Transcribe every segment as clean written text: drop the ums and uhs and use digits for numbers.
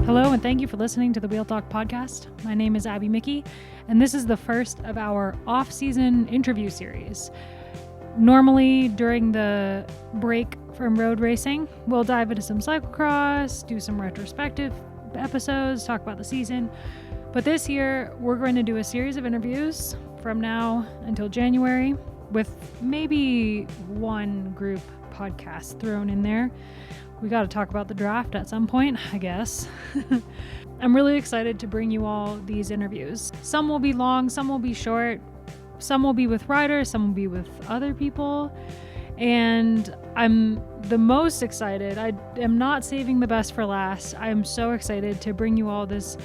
Hello, and thank you for listening to the Wheel Talk podcast. My name is Abby Mickey, and this is the first of our off-season interview series. Normally, during the break from road racing, we'll dive into some cyclocross, do some retrospective episodes, talk about the season. But this year, we're going to do a series of interviews from now until January, with maybe one group podcast thrown in there. We got to talk about the draft at some point, I guess. I'm really excited to bring you all these interviews. Some will be long, some will be short, some will be with riders, some will be with other people. And I'm the most excited. I am not saving the best for last. I am so excited to bring you all this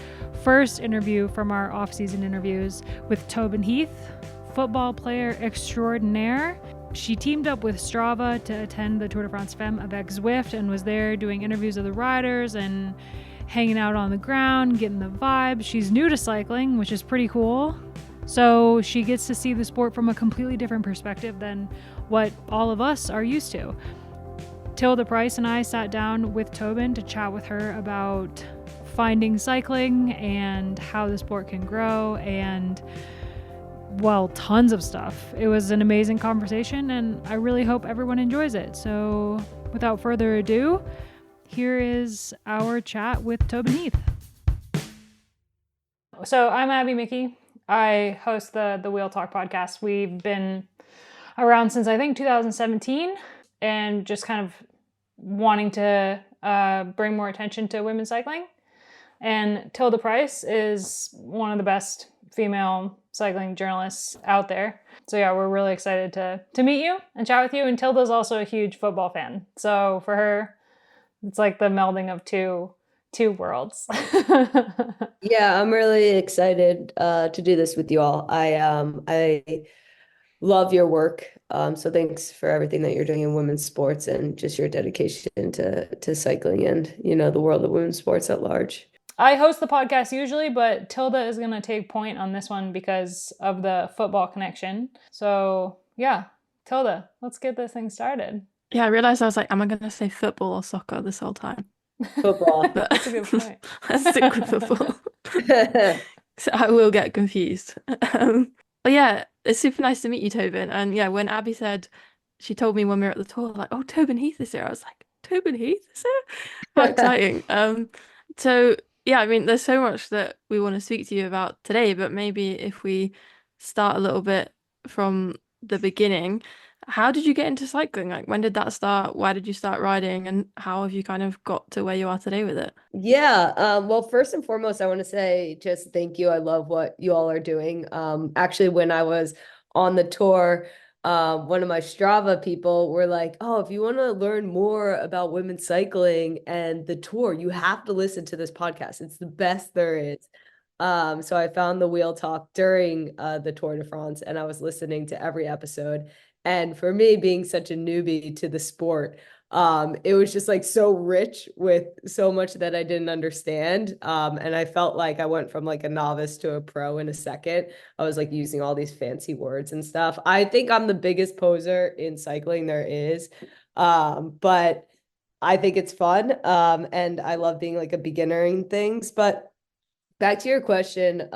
first interview from our off-season interviews with Tobin Heath, football player extraordinaire. She teamed up with Strava to attend the Tour de France Femmes, avec Zwift, and was there doing interviews of the riders and hanging out on the ground, getting the vibe. She's new to cycling, which is pretty cool. So she gets to see the sport from a completely different perspective than what all of us are used to. Tilda Price and I sat down with Tobin to chat with her about finding cycling and how the sport can grow and, well, tons of stuff. It was an amazing conversation, and I really hope everyone enjoys it. So without further ado, here is our chat with Tobin Heath. So I'm Abby Mickey. I host the Wheel Talk podcast. We've been around since I think 2017 and just kind of wanting to bring more attention to women's cycling. And Tilda Price is one of the best female cycling journalists out there. So yeah, we're really excited to meet you and chat with you. And Tilda's also a huge football fan. So for her, it's like the melding of two worlds. Yeah, I'm really excited to do this with you all. I love your work. So thanks for everything that you're doing in women's sports and just your dedication to cycling and, the world of women's sports at large. I host the podcast usually, but Tilda is going to take point on this one because of the football connection. So yeah, Tilda, let's get this thing started. Yeah, I realized I was like, am I going to say football or soccer this whole time? Football. But That's a good point. let's stick with football. So I will get confused. But yeah, it's super nice to meet you, Tobin. And yeah, when Abby said, she told me when we were at the tour, like, oh, Tobin Heath is here. I was like, Tobin Heath is here? How exciting. So yeah, I mean, there's so much that we want to speak to you about today, but maybe if we start a little bit from the beginning, how did you get into cycling? Like, when did that start? Why did you start riding? And how have you kind of got to where you are today with it? Yeah. Well, first and foremost, I want to say just thank you. I love what you all are doing. Actually, when I was on the tour, one of my Strava people were like, oh, if you want to learn more about women's cycling and the tour, you have to listen to this podcast. It's the best there is. So I found the Wheel Talk during the Tour de France, and I was listening to every episode. And for me, being such a newbie to the sport, it was just like so rich with so much that I didn't understand. And I felt like I went from like a novice to a pro in a second. I was like using all these fancy words and stuff. I think I'm the biggest poser in cycling there is. But I think it's fun. And I love being like a beginner in things. But back to your question.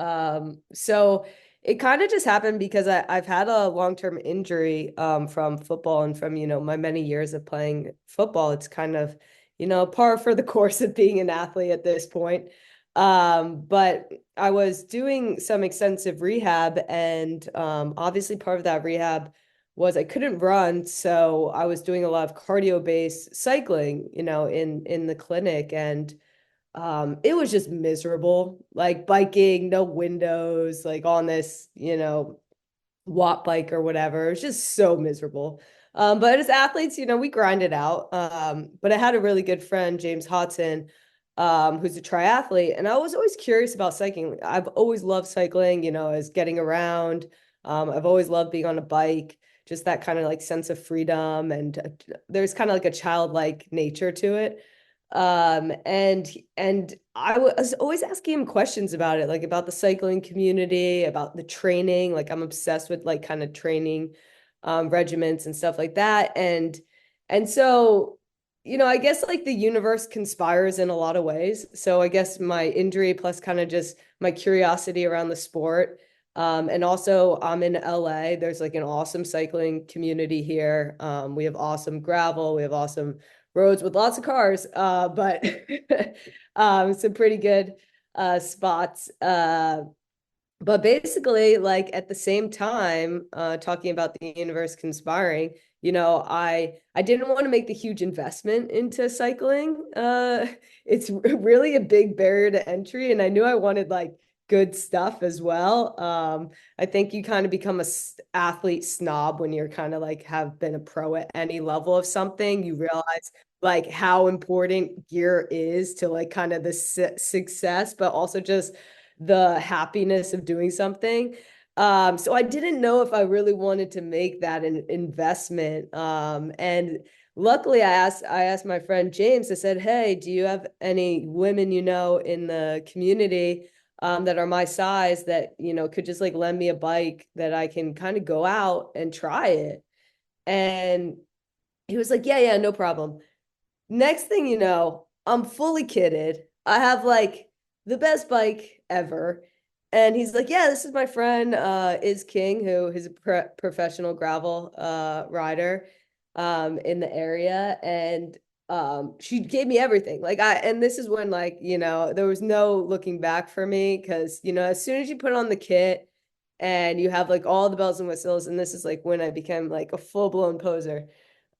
So it kind of just happened because I've had a long-term injury from football and from, my many years of playing football. It's kind of, par for the course of being an athlete at this point. But I was doing some extensive rehab, and obviously part of that rehab was I couldn't run. So I was doing a lot of cardio-based cycling, in the clinic, and it was just miserable, like biking, no windows, like on this, watt bike or whatever. It was just so miserable. But as athletes, we grind it out. But I had a really good friend, James Hodson, who's a triathlete, and I was always curious about cycling. I've always loved cycling, as getting around. I've always loved being on a bike, just that kind of like sense of freedom, and there's kind of like a childlike nature to it. And I was always asking him questions about it, like about the cycling community, about the training. Like I'm obsessed with like kind of training regiments and stuff like that. And so I guess like the universe conspires in a lot of ways. So I guess my injury plus kind of just my curiosity around the sport. And also I'm in LA. There's like an awesome cycling community here. We have awesome gravel. We have awesome roads with lots of cars, but some pretty good spots. But basically, like at the same time, talking about the universe conspiring, I didn't want to make the huge investment into cycling. It's really a big barrier to entry, and I knew I wanted like good stuff as well. I think you kind of become a athlete snob when you're kind of like have been a pro at any level of something. You realize like how important gear is to like kind of the success, but also just the happiness of doing something. So I didn't know if I really wanted to make that an investment. And luckily I asked my friend James, I said, hey, do you have any women in the community that are my size that, could just like lend me a bike that I can kind of go out and try it? And he was like, yeah, no problem. Next thing you know, I'm fully kitted. I have like the best bike ever. And he's like, yeah, this is my friend, Is King, who is a professional gravel rider in the area. And she gave me everything. And this is when like, there was no looking back for me because, as soon as you put on the kit and you have like all the bells and whistles, and this is like when I became like a full-blown poser.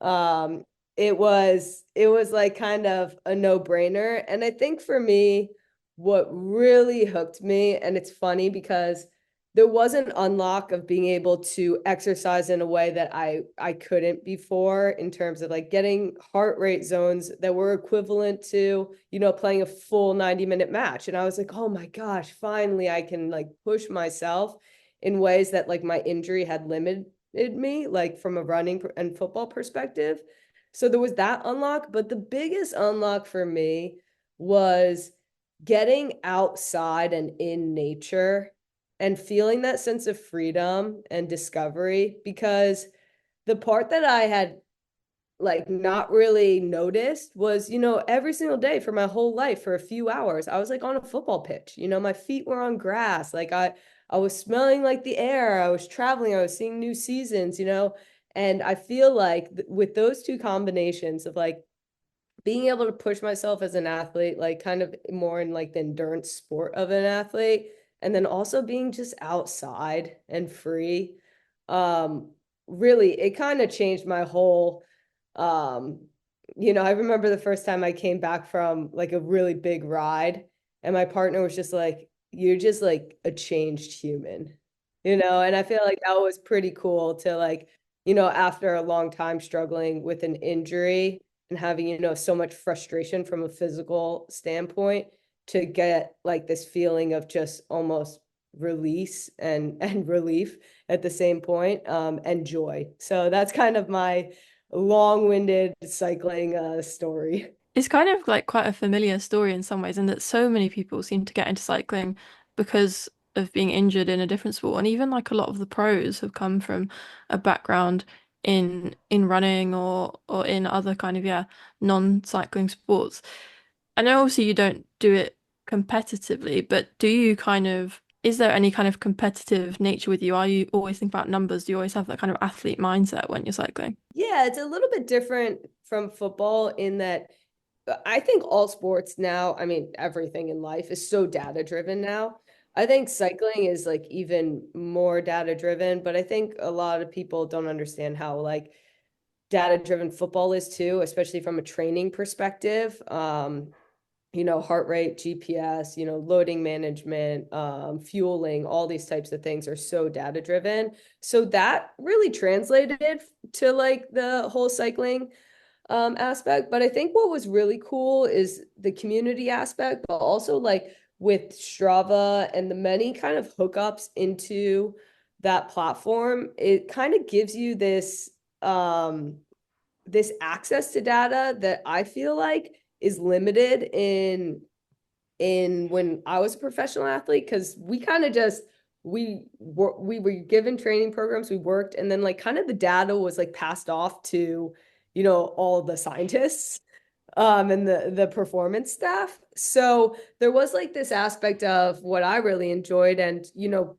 Um, it was like kind of a no-brainer. And I think for me, what really hooked me, and it's funny because there was an unlock of being able to exercise in a way that I couldn't before in terms of like getting heart rate zones that were equivalent to, playing a full 90-minute match. And I was like, oh my gosh, finally I can like push myself in ways that like my injury had limited me, like from a running and football perspective. So there was that unlock, but the biggest unlock for me was getting outside and in nature and feeling that sense of freedom and discovery, because the part that I had like not really noticed was, every single day for my whole life for a few hours, I was like on a football pitch. My feet were on grass. Like I was smelling like the air. I was traveling. I was seeing new seasons, and I feel like with those two combinations of like being able to push myself as an athlete, like kind of more in like the endurance sport of an athlete, and then also being just outside and free, um, really, it kind of changed my whole, um, I remember the first time I came back from like a really big ride, and my partner was just like, you're just like a changed human, and I feel like that was pretty cool to like, after a long time struggling with an injury and having, so much frustration from a physical standpoint, to get like this feeling of just almost release and relief at the same point, and joy. So that's kind of my long-winded cycling story. It's kind of like quite a familiar story in some ways, and that so many people seem to get into cycling because of being injured in a different sport. And even like a lot of the pros have come from a background in running or in other kind of, yeah, non-cycling sports. I know obviously you don't do it competitively, but do you kind of, is there any kind of competitive nature with you? Are you always think about numbers? Do you always have that kind of athlete mindset when you're cycling? Yeah, it's a little bit different from football in that I think all sports now, I mean, everything in life is so data driven now. I think cycling is like even more data driven, but I think a lot of people don't understand how like data driven football is too, especially from a training perspective. Heart rate, GPS, loading management, fueling, all these types of things are so data driven. So that really translated to like the whole cycling aspect. But I think what was really cool is the community aspect, but also like with Strava and the many kind of hookups into that platform, it kind of gives you this access to data that I feel like is limited in when I was a professional athlete, because we kind of just we were given training programs, we worked, and then like kind of the data was like passed off to all the scientists. and the performance staff. So there was like this aspect of what I really enjoyed. And, you know,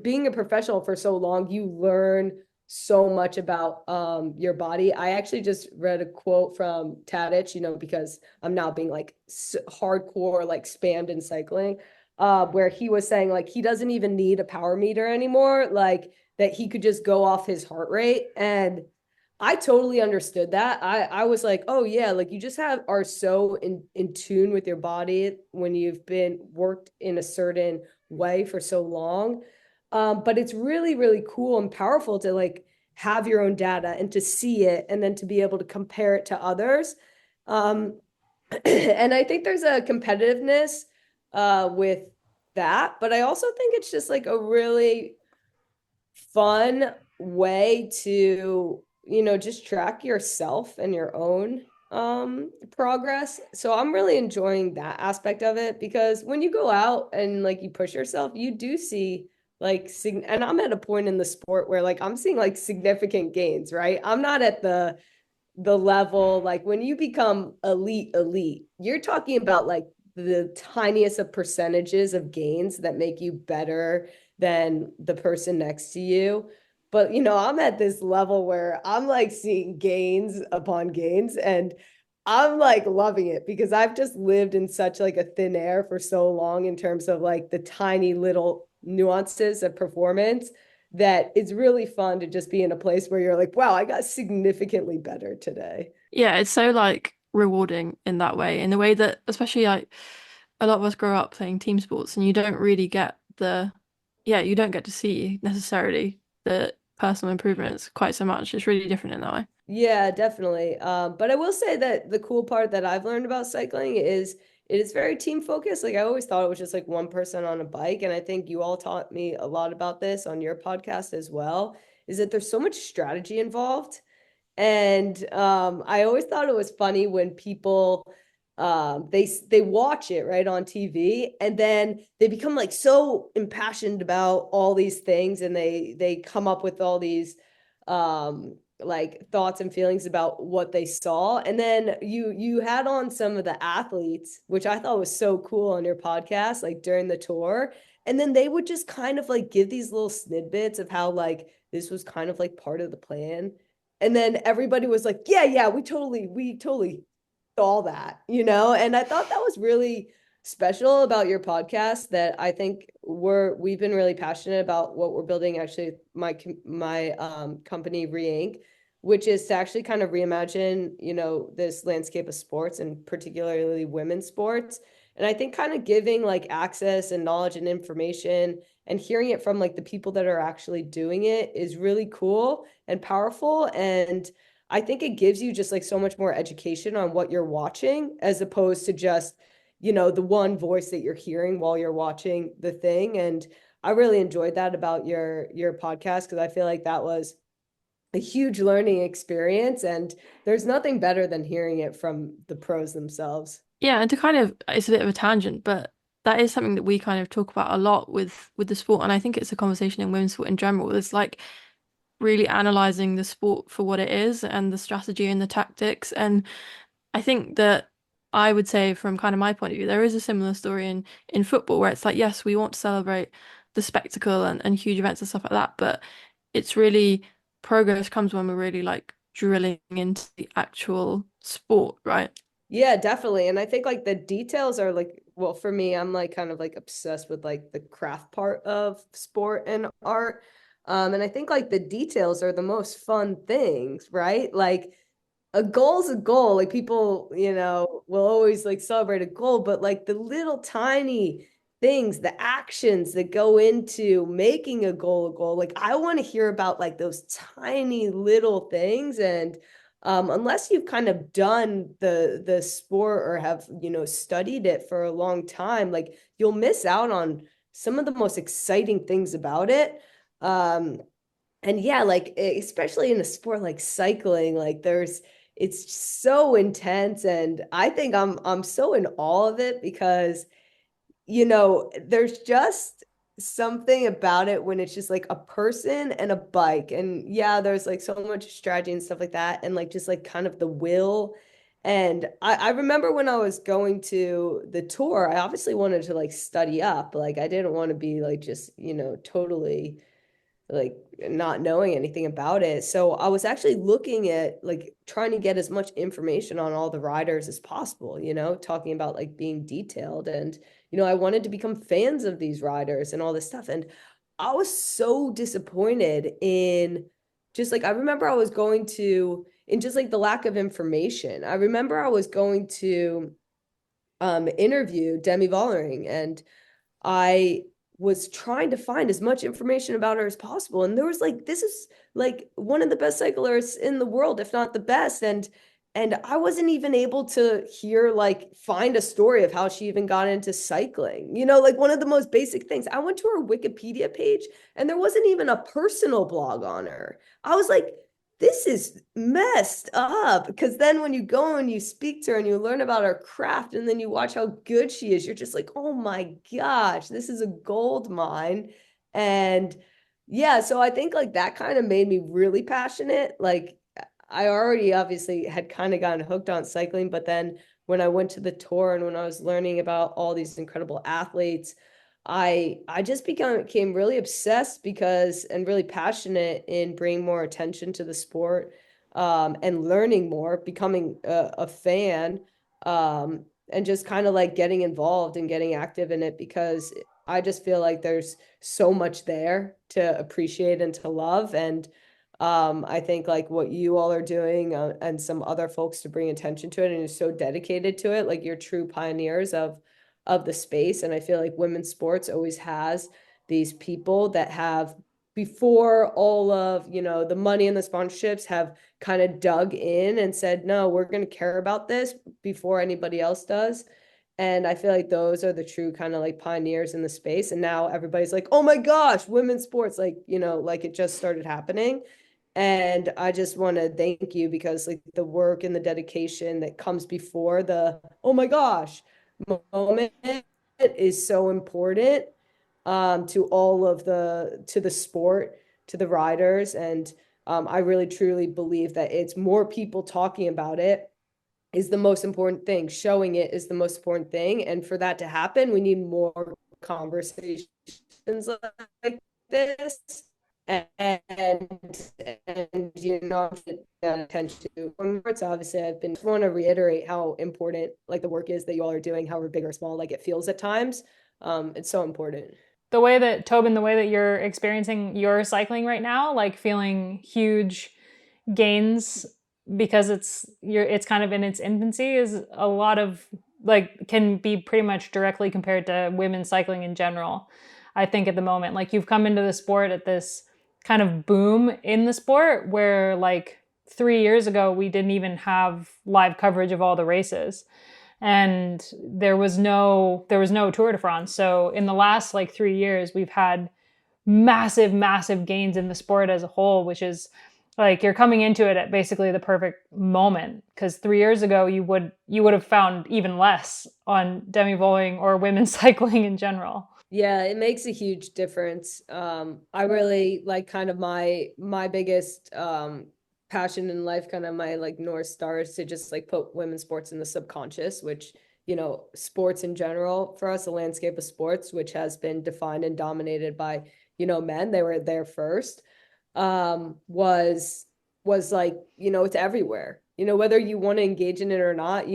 being a professional for so long, you learn so much about your body. I actually just read a quote from Tadich, you know, because I'm now being like hardcore, like spammed in cycling, where he was saying like he doesn't even need a power meter anymore, like that he could just go off his heart rate. And I totally understood that. I was like, oh yeah, like you just are so in tune with your body when you've been worked in a certain way for so long. But it's really, really cool and powerful to like have your own data and to see it and then to be able to compare it to others. Um, and I think there's a competitiveness with that, but I also think it's just like a really fun way to, you know, just track yourself and your own progress. So I'm really enjoying that aspect of it, because when you go out and like you push yourself, you do see like and I'm at a point in the sport where like I'm seeing like significant gains, right? I'm not at the level like when you become elite, you're talking about like the tiniest of percentages of gains that make you better than the person next to you. But you know, I'm at this level where I'm like seeing gains upon gains, and I'm like loving it because I've just lived in such like a thin air for so long in terms of like the tiny little nuances of performance, that it's really fun to just be in a place where you're like, wow, I got significantly better today. Yeah, it's so like rewarding in that way, in the way that especially like a lot of us grow up playing team sports and you don't really get you don't get to see necessarily the personal improvements quite so much. It's really different in that way. Yeah, definitely. But I will say that the cool part that I've learned about cycling is it is very team focused. Like I always thought it was just like one person on a bike. And I think you all taught me a lot about this on your podcast as well, is that there's so much strategy involved. And I always thought it was funny when people they watch it right on TV, and then they become like so impassioned about all these things, and they come up with all these like thoughts and feelings about what they saw. And then you had on some of the athletes, which I thought was so cool on your podcast, like during the tour. And then they would just kind of like give these little snippets of how like this was kind of like part of the plan. And then everybody was like, yeah, we totally saw that, you know? And I thought that was really special about your podcast, that I think we've been really passionate about what we're building. Actually, my company Reinc, which is to actually kind of reimagine, you know, this landscape of sports and particularly women's sports. And I think kind of giving like access and knowledge and information and hearing it from like the people that are actually doing it is really cool and powerful. And I think it gives you just like so much more education on what you're watching, as opposed to just, you know, the one voice that you're hearing while you're watching the thing. And I really enjoyed that about your podcast, because I feel like that was a huge learning experience, and there's nothing better than hearing it from the pros themselves. Yeah, and to kind of it's a bit of a tangent, but that is something that we kind of talk about a lot with the sport, and I think it's a conversation in women's sport in general. It's like really analyzing the sport for what it is and the strategy and the tactics. And I think that I would say from kind of my point of view, there is a similar story in football where it's like, yes, we want to celebrate the spectacle and huge events and stuff like that, but it's really progress comes when we're really like drilling into the actual sport, right? Yeah, definitely. And I think like the details are like, well, for me, I'm like kind of like obsessed with like the craft part of sport and art. And I think like the details are the most fun things, right? Like a goal's a goal. Like people, you know, will always like celebrate a goal, but like the little tiny things, the actions that go into making a goal, like I want to hear about like those tiny little things. And unless you've kind of done the sport or have, you know, studied it for a long time, like you'll miss out on some of the most exciting things about it. And yeah, like especially in a sport like cycling, like it's so intense, and I think I'm so in awe of it, because you know, there's just something about it when it's just like a person and a bike. And yeah, there's like so much strategy and stuff like that. And like just like kind of the will And I remember when I was going to the tour, I obviously wanted to like study up. Like I didn't want to be like just, totally like not knowing anything about it. So I was actually looking at like trying to get as much information on all the riders as possible, talking about like being detailed. And, I wanted to become fans of these riders and all this stuff. And I was so disappointed in just like, I remember I was going to, in just like the lack of information. I remember I was going to interview Demi Vollering, and I was trying to find as much information about her as possible. And there was like, this is like one of the best cyclists in the world, if not the best. And I wasn't even able to find a story of how she even got into cycling. Like one of the most basic things. I went to her Wikipedia page and there wasn't even a personal blog on her. I was like, this is messed up, because then when you go and you speak to her and you learn about her craft and then you watch how good she is, you're just like, oh my gosh, this is a gold mine. And yeah, so I think like that kind of made me really passionate. Like I already obviously had kind of gotten hooked on cycling, but then when I went to the tour and when I was learning about all these incredible athletes, I just became really obsessed and really passionate in bringing more attention to the sport, and learning more, becoming a fan, and just kind of like getting involved and getting active in it, because I just feel like there's so much there to appreciate and to love. And I think like what you all are doing, and some other folks to bring attention to it and are so dedicated to it, like you're true pioneers of the space. And I feel like women's sports always has these people that have, before all of, the money and the sponsorships, have kind of dug in and said, no, we're going to care about this before anybody else does. And I feel like those are the true kind of like pioneers in the space. And now everybody's like, oh my gosh, women's sports, like, like it just started happening. And I just want to thank you, because like the work and the dedication that comes before the, oh my gosh, moment is so important, to the sport, to the riders. And I really truly believe that it's more people talking about it is the most important thing. Showing it is the most important thing. And for that to happen, we need more conversations like this. And attention to sports. Obviously, I want to reiterate how important like the work is that you all are doing, however big or small like it feels at times. It's so important. The way that you're experiencing your cycling right now, like feeling huge gains because it's kind of in its infancy, is a lot of like can be pretty much directly compared to women's cycling in general. I think at the moment, like you've come into the sport at this kind of boom in the sport where like 3 years ago we didn't even have live coverage of all the races, and there was no Tour de France. So in the last like 3 years we've had massive gains in the sport as a whole, which is like you're coming into it at basically the perfect moment, because 3 years ago you would have found even less on Demi Vollering or women's cycling in general. Yeah, it makes a huge difference. I really like kind of my biggest passion in life, kind of my like North Star, is to just like put women's sports in the subconscious, which, sports in general, for us, the landscape of sports, which has been defined and dominated by, men, they were there first, was like, it's everywhere, whether you want to engage in it or not,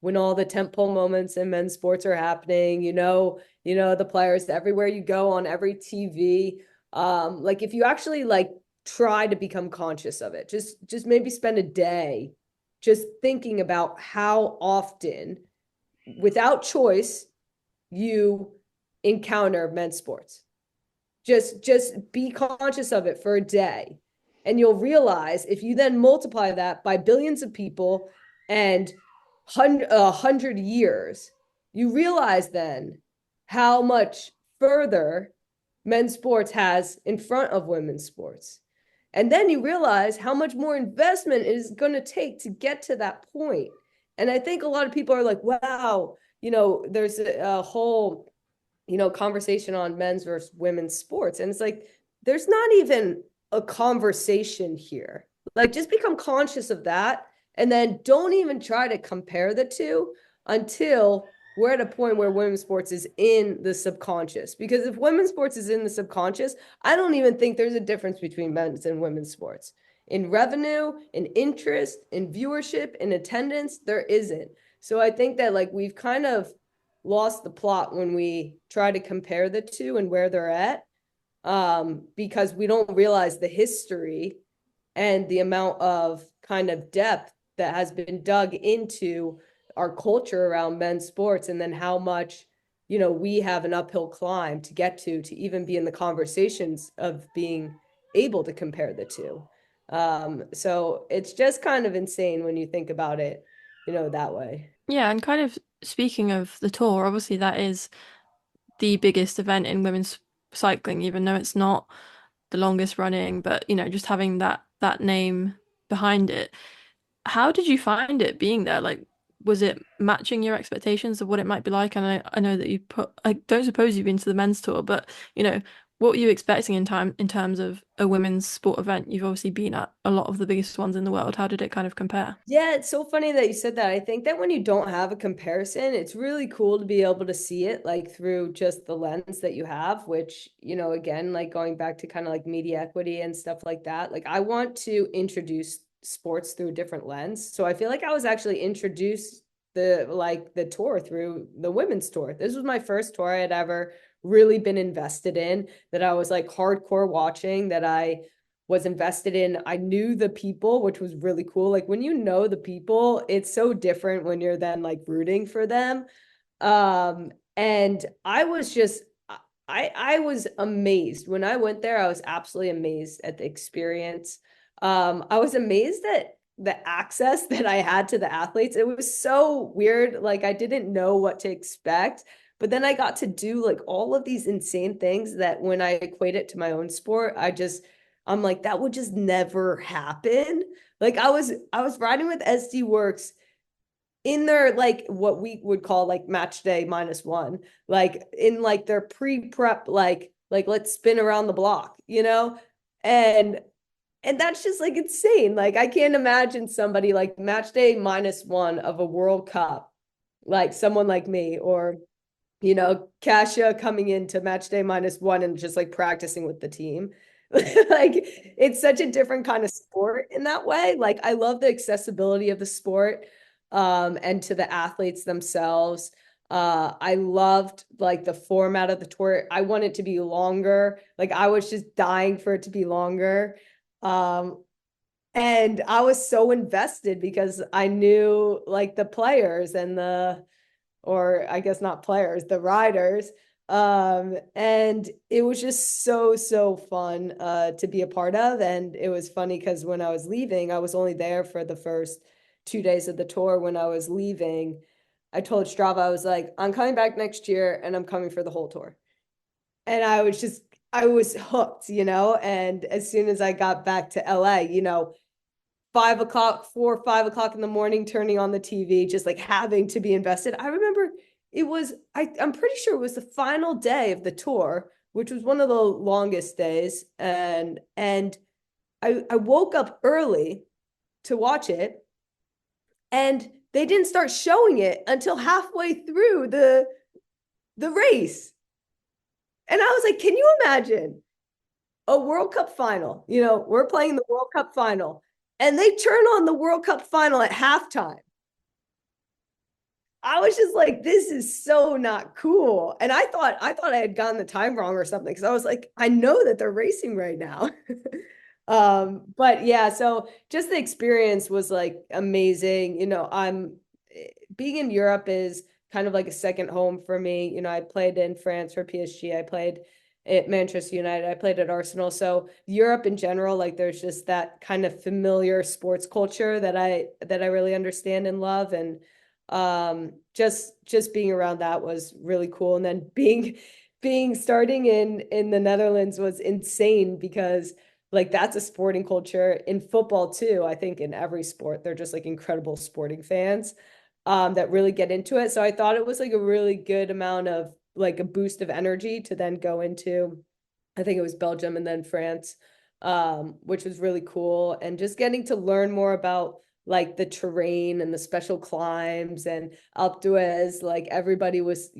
when all the tentpole moments in men's sports are happening, the players everywhere you go on every TV. Like if you actually like try to become conscious of it, just maybe spend a day just thinking about how often, without choice, you encounter men's sports. Just be conscious of it for a day. And you'll realize, if you then multiply that by billions of people and 100 years, you realize then how much further men's sports has in front of women's sports. And then you realize how much more investment it is going to take to get to that point. And I think a lot of people are like, wow, there's a whole, conversation on men's versus women's sports. And it's like, there's not even a conversation here. Like, just become conscious of that And then don't even try to compare the two until we're at a point where women's sports is in the subconscious. Because if women's sports is in the subconscious, I don't even think there's a difference between men's and women's sports. In revenue, in interest, in viewership, in attendance, there isn't. So I think that like we've kind of lost the plot when we try to compare the two and where they're at, because we don't realize the history and the amount of kind of depth that has been dug into our culture around men's sports, and then how much, you know, we have an uphill climb to get to even be in the conversations of being able to compare the two. So it's just kind of insane when you think about it, you know, that way. Yeah, and kind of speaking of the tour, obviously that is the biggest event in women's cycling, even though it's not the longest running, but you know, just having that name behind it. How did you find it being there? Like, was it matching your expectations of what it might be like? And I know that I don't suppose you've been to the men's tour, but you know, what were you expecting in terms of a women's sport event? You've obviously been at a lot of the biggest ones in the world. How did it kind of compare? Yeah, it's so funny that you said that. I think that when you don't have a comparison, it's really cool to be able to see it like through just the lens that you have, which, you know, again, like going back to kind of like media equity and stuff like that. Like I want to introduce sports through a different lens. So I feel like I was actually introduced the tour through the women's tour. This was my first tour I had ever really been invested in, that I was like hardcore watching, that I was invested in. I knew the people, which was really cool. Like when you know the people, it's so different when you're then like rooting for them. And I was just I was amazed. When I went there, I was absolutely amazed at the experience. I was amazed at the access that I had to the athletes. It was so weird. Like I didn't know what to expect. But then I got to do like all of these insane things that when I equate it to my own sport, I'm like, that would just never happen. Like I was riding with SD Works in their like what we would call like match day -1, like in like their pre-prep, like let's spin around the block, you know? And that's just like insane. Like I can't imagine somebody like match day -1 of a World Cup, like someone like me, or you know, Kasia coming into match day -1 and just like practicing with the team. Like it's such a different kind of sport in that way. Like I love the accessibility of the sport, and to the athletes themselves. I loved like the format of the tour. I want it to be longer. Like I was just dying for it to be longer. Um, and I was so invested because I knew like the players and or I guess not players, the riders. And it was just so fun to be a part of. And it was funny because when I was leaving, I was only there for the first 2 days of the tour. When I was leaving, I told Strava, I was like, I'm coming back next year and I'm coming for the whole tour. And I was hooked, you know. And as soon as I got back to LA, you know, 5 o'clock, 4 or 5 o'clock in the morning, turning on the TV, just like having to be invested. I remember I'm pretty sure it was the final day of the tour, which was one of the longest days. And I woke up early to watch it, and they didn't start showing it until halfway through the race. And I was like, can you imagine a World Cup final? You know, we're playing the World Cup final, and they turn on the World Cup final at halftime. I was just like, this is so not cool. And I thought I had gotten the time wrong or something, because I was like, I know that they're racing right now. But yeah, so just the experience was like amazing. You know, being in Europe is kind of like a second home for me. You know, I played in France for PSG. I played at Manchester United. I played at Arsenal. So Europe in general, like there's just that kind of familiar sports culture that I really understand and love. And just being around that was really cool. And then being starting in the Netherlands was insane, because like that's a sporting culture in football too. I think in every sport, they're just like incredible sporting fans that really get into it. So I thought it was like a really good amount of like a boost of energy to then go into, I think it was Belgium and then France, which was really cool. And just getting to learn more about like the terrain and the special climbs and Alpe d'Huez, like everybody was,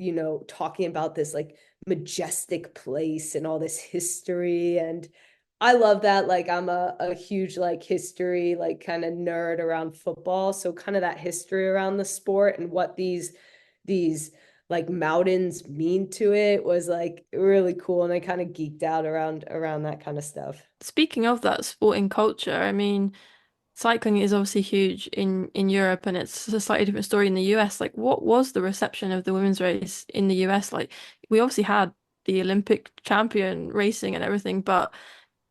talking about this like majestic place and all this history. And I love that. Like I'm a huge like history, like kind of nerd around football. So kind of that history around the sport and what these like mountains mean to it was like really cool. And I kind of geeked out around that kind of stuff. Speaking of that sporting culture, I mean, cycling is obviously huge in Europe, and it's a slightly different story in the US. Like, what was the reception of the women's race in the US? Like, we obviously had the Olympic champion racing and everything, but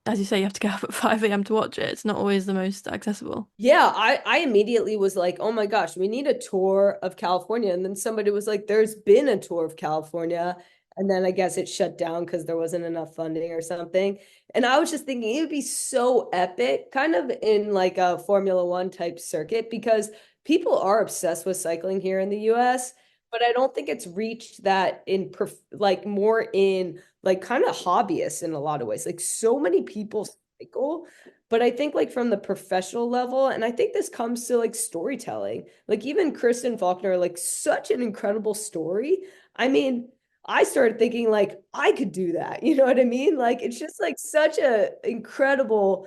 as you say, you have to get up at 5 a.m. to watch it. It's not always the most accessible. Yeah, I immediately was like, oh my gosh, we need a tour of California. And then somebody was like, there's been a tour of California. And then I guess it shut down because there wasn't enough funding or something. And I was just thinking it would be so epic, kind of in like a Formula One type circuit, because people are obsessed with cycling here in the US, but I don't think it's reached that in like more in like kind of hobbyists in a lot of ways. Like so many people cycle, but I think like from the professional level, and I think this comes to like storytelling, like even Kristen Faulkner, like such an incredible story. I mean, I started thinking like I could do that. You know what I mean? Like it's just like such a incredible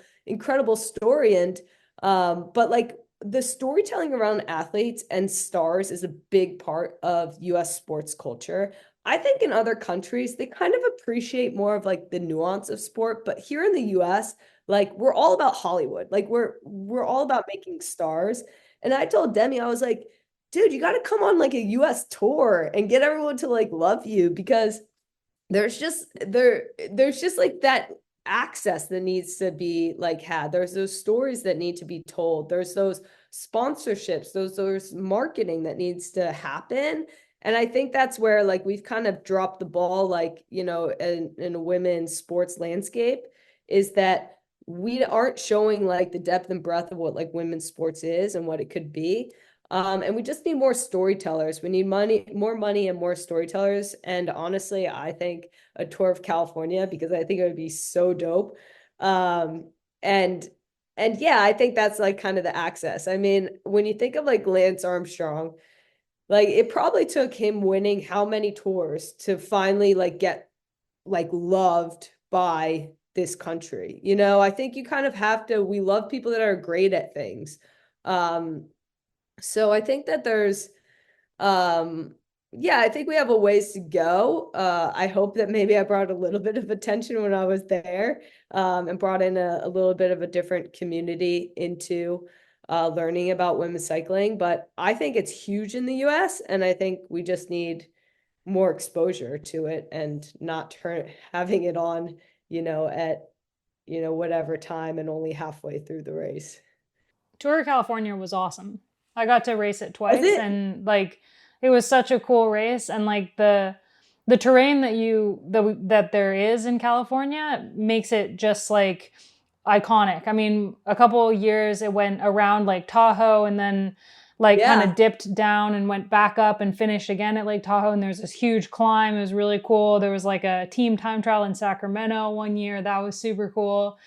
story. And but like the storytelling around athletes and stars is a big part of US sports culture. I think in other countries, they kind of appreciate more of like the nuance of sport, but here in the US, like we're all about Hollywood. Like we're all about making stars. And I told Demi, I was like, dude, you got to come on like a US tour and get everyone to like love you, because there's just like that access that needs to be like had. There's those stories that need to be told. There's those sponsorships, there's marketing that needs to happen. And I think that's where like we've kind of dropped the ball, like, in a women's sports landscape, is that we aren't showing like the depth and breadth of what like women's sports is and what it could be. And we just need more storytellers. We need more money and more storytellers. And honestly, I think a tour of California, because I think it would be so dope. And and yeah, I think that's like kind of the access. I mean, when you think of like Lance Armstrong, like it probably took him winning how many tours to finally like get like loved by this country. I think you kind of have to, we love people that are great at things. Um, so I think that there's yeah, I think we have a ways to go. I hope that maybe I brought a little bit of attention when I was there, and brought in a little bit of a different community into learning about women's cycling. But I think it's huge in the US, and I think we just need more exposure to it and not having it on, at whatever time and only halfway through the race. Tour of California was awesome. I got to race it Was twice, it? and like it was such a cool race. And like the terrain that there is in California makes it just like iconic. I mean, a couple years it went around Lake Tahoe, and then like kind Yeah. of dipped down and went back up and finished again at Lake Tahoe. And there's this huge climb. It was really cool. There was like a team time trial in Sacramento one year. That was super cool.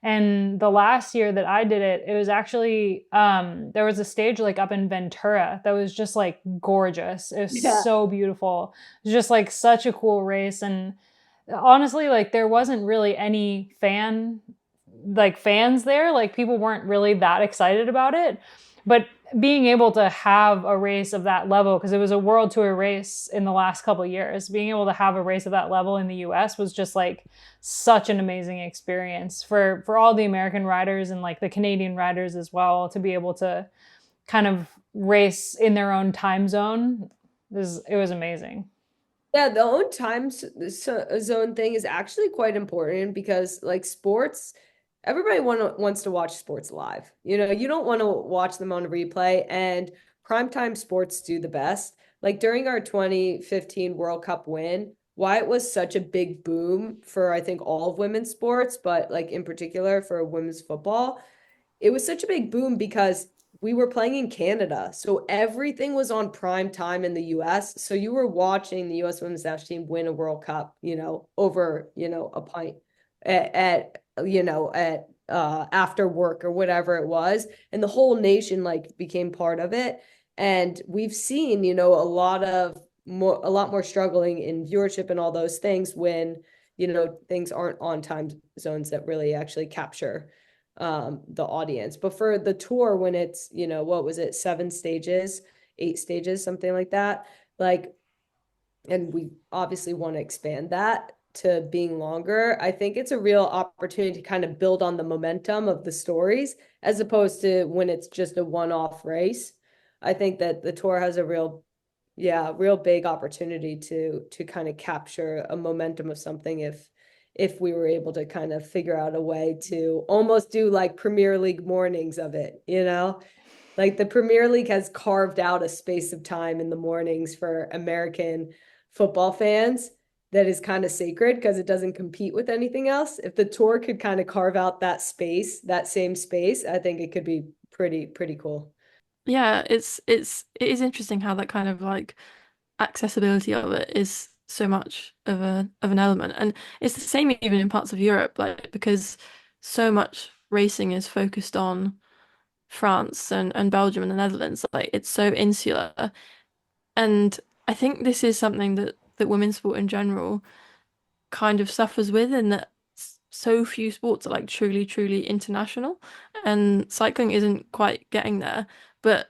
And the last year that I did it, it was actually there was a stage like up in Ventura that was just like gorgeous. It was Yeah. so beautiful. It was just like such a cool race. And honestly, like there wasn't really any fans there. Like people weren't really that excited about it. But being able to have a race of that level, because it was a world tour race in the last couple of years, being able to have a race of that level in the US was just like such an amazing experience for all the American riders and like the Canadian riders as well, to be able to kind of race in their own time zone. It was amazing. Yeah, the own zone thing is actually quite important, because like sports, everybody wants to watch sports live. You don't want to watch them on a replay, and primetime sports do the best. Like during our 2015 World Cup win, why it was such a big boom for I think all of women's sports, but like in particular for women's football, it was such a big boom because we were playing in Canada. So everything was on prime time in the US. So you were watching the US women's national team win a World Cup, over, a pint at after work or whatever it was, and the whole nation like became part of it. And we've seen, a lot more struggling in viewership and all those things when, things aren't on time zones that really actually capture the audience. But for the tour, when it's, what was it, 7 stages, 8 stages, something like that, like, and we obviously want to expand that to being longer. I think it's a real opportunity to kind of build on the momentum of the stories as opposed to when it's just a one-off race. I think that the tour has a real big opportunity to kind of capture a momentum of something if we were able to kind of figure out a way to almost do like Premier League mornings of it, Like the Premier League has carved out a space of time in the mornings for American football fans that is kind of sacred because it doesn't compete with anything else. If the tour could kind of carve out that space, that same space, I think it could be pretty cool. Yeah, it is interesting how that kind of like accessibility of it is so much of an element. And it's the same even in parts of Europe, like because so much racing is focused on France and Belgium and the Netherlands. Like it's so insular. And I think this is something that women's sport in general kind of suffers with, in that so few sports are like truly international, and cycling isn't quite getting there. But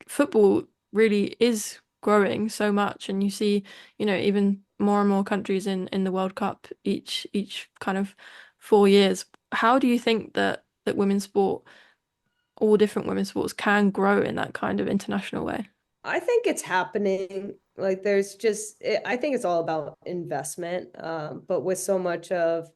football really is growing so much, and you see, even more and more countries in the World Cup each kind of 4 years. How do you think that women's sport, all different women's sports, can grow in that kind of international way? I think it's happening. Like I think it's all about investment. But with so much of,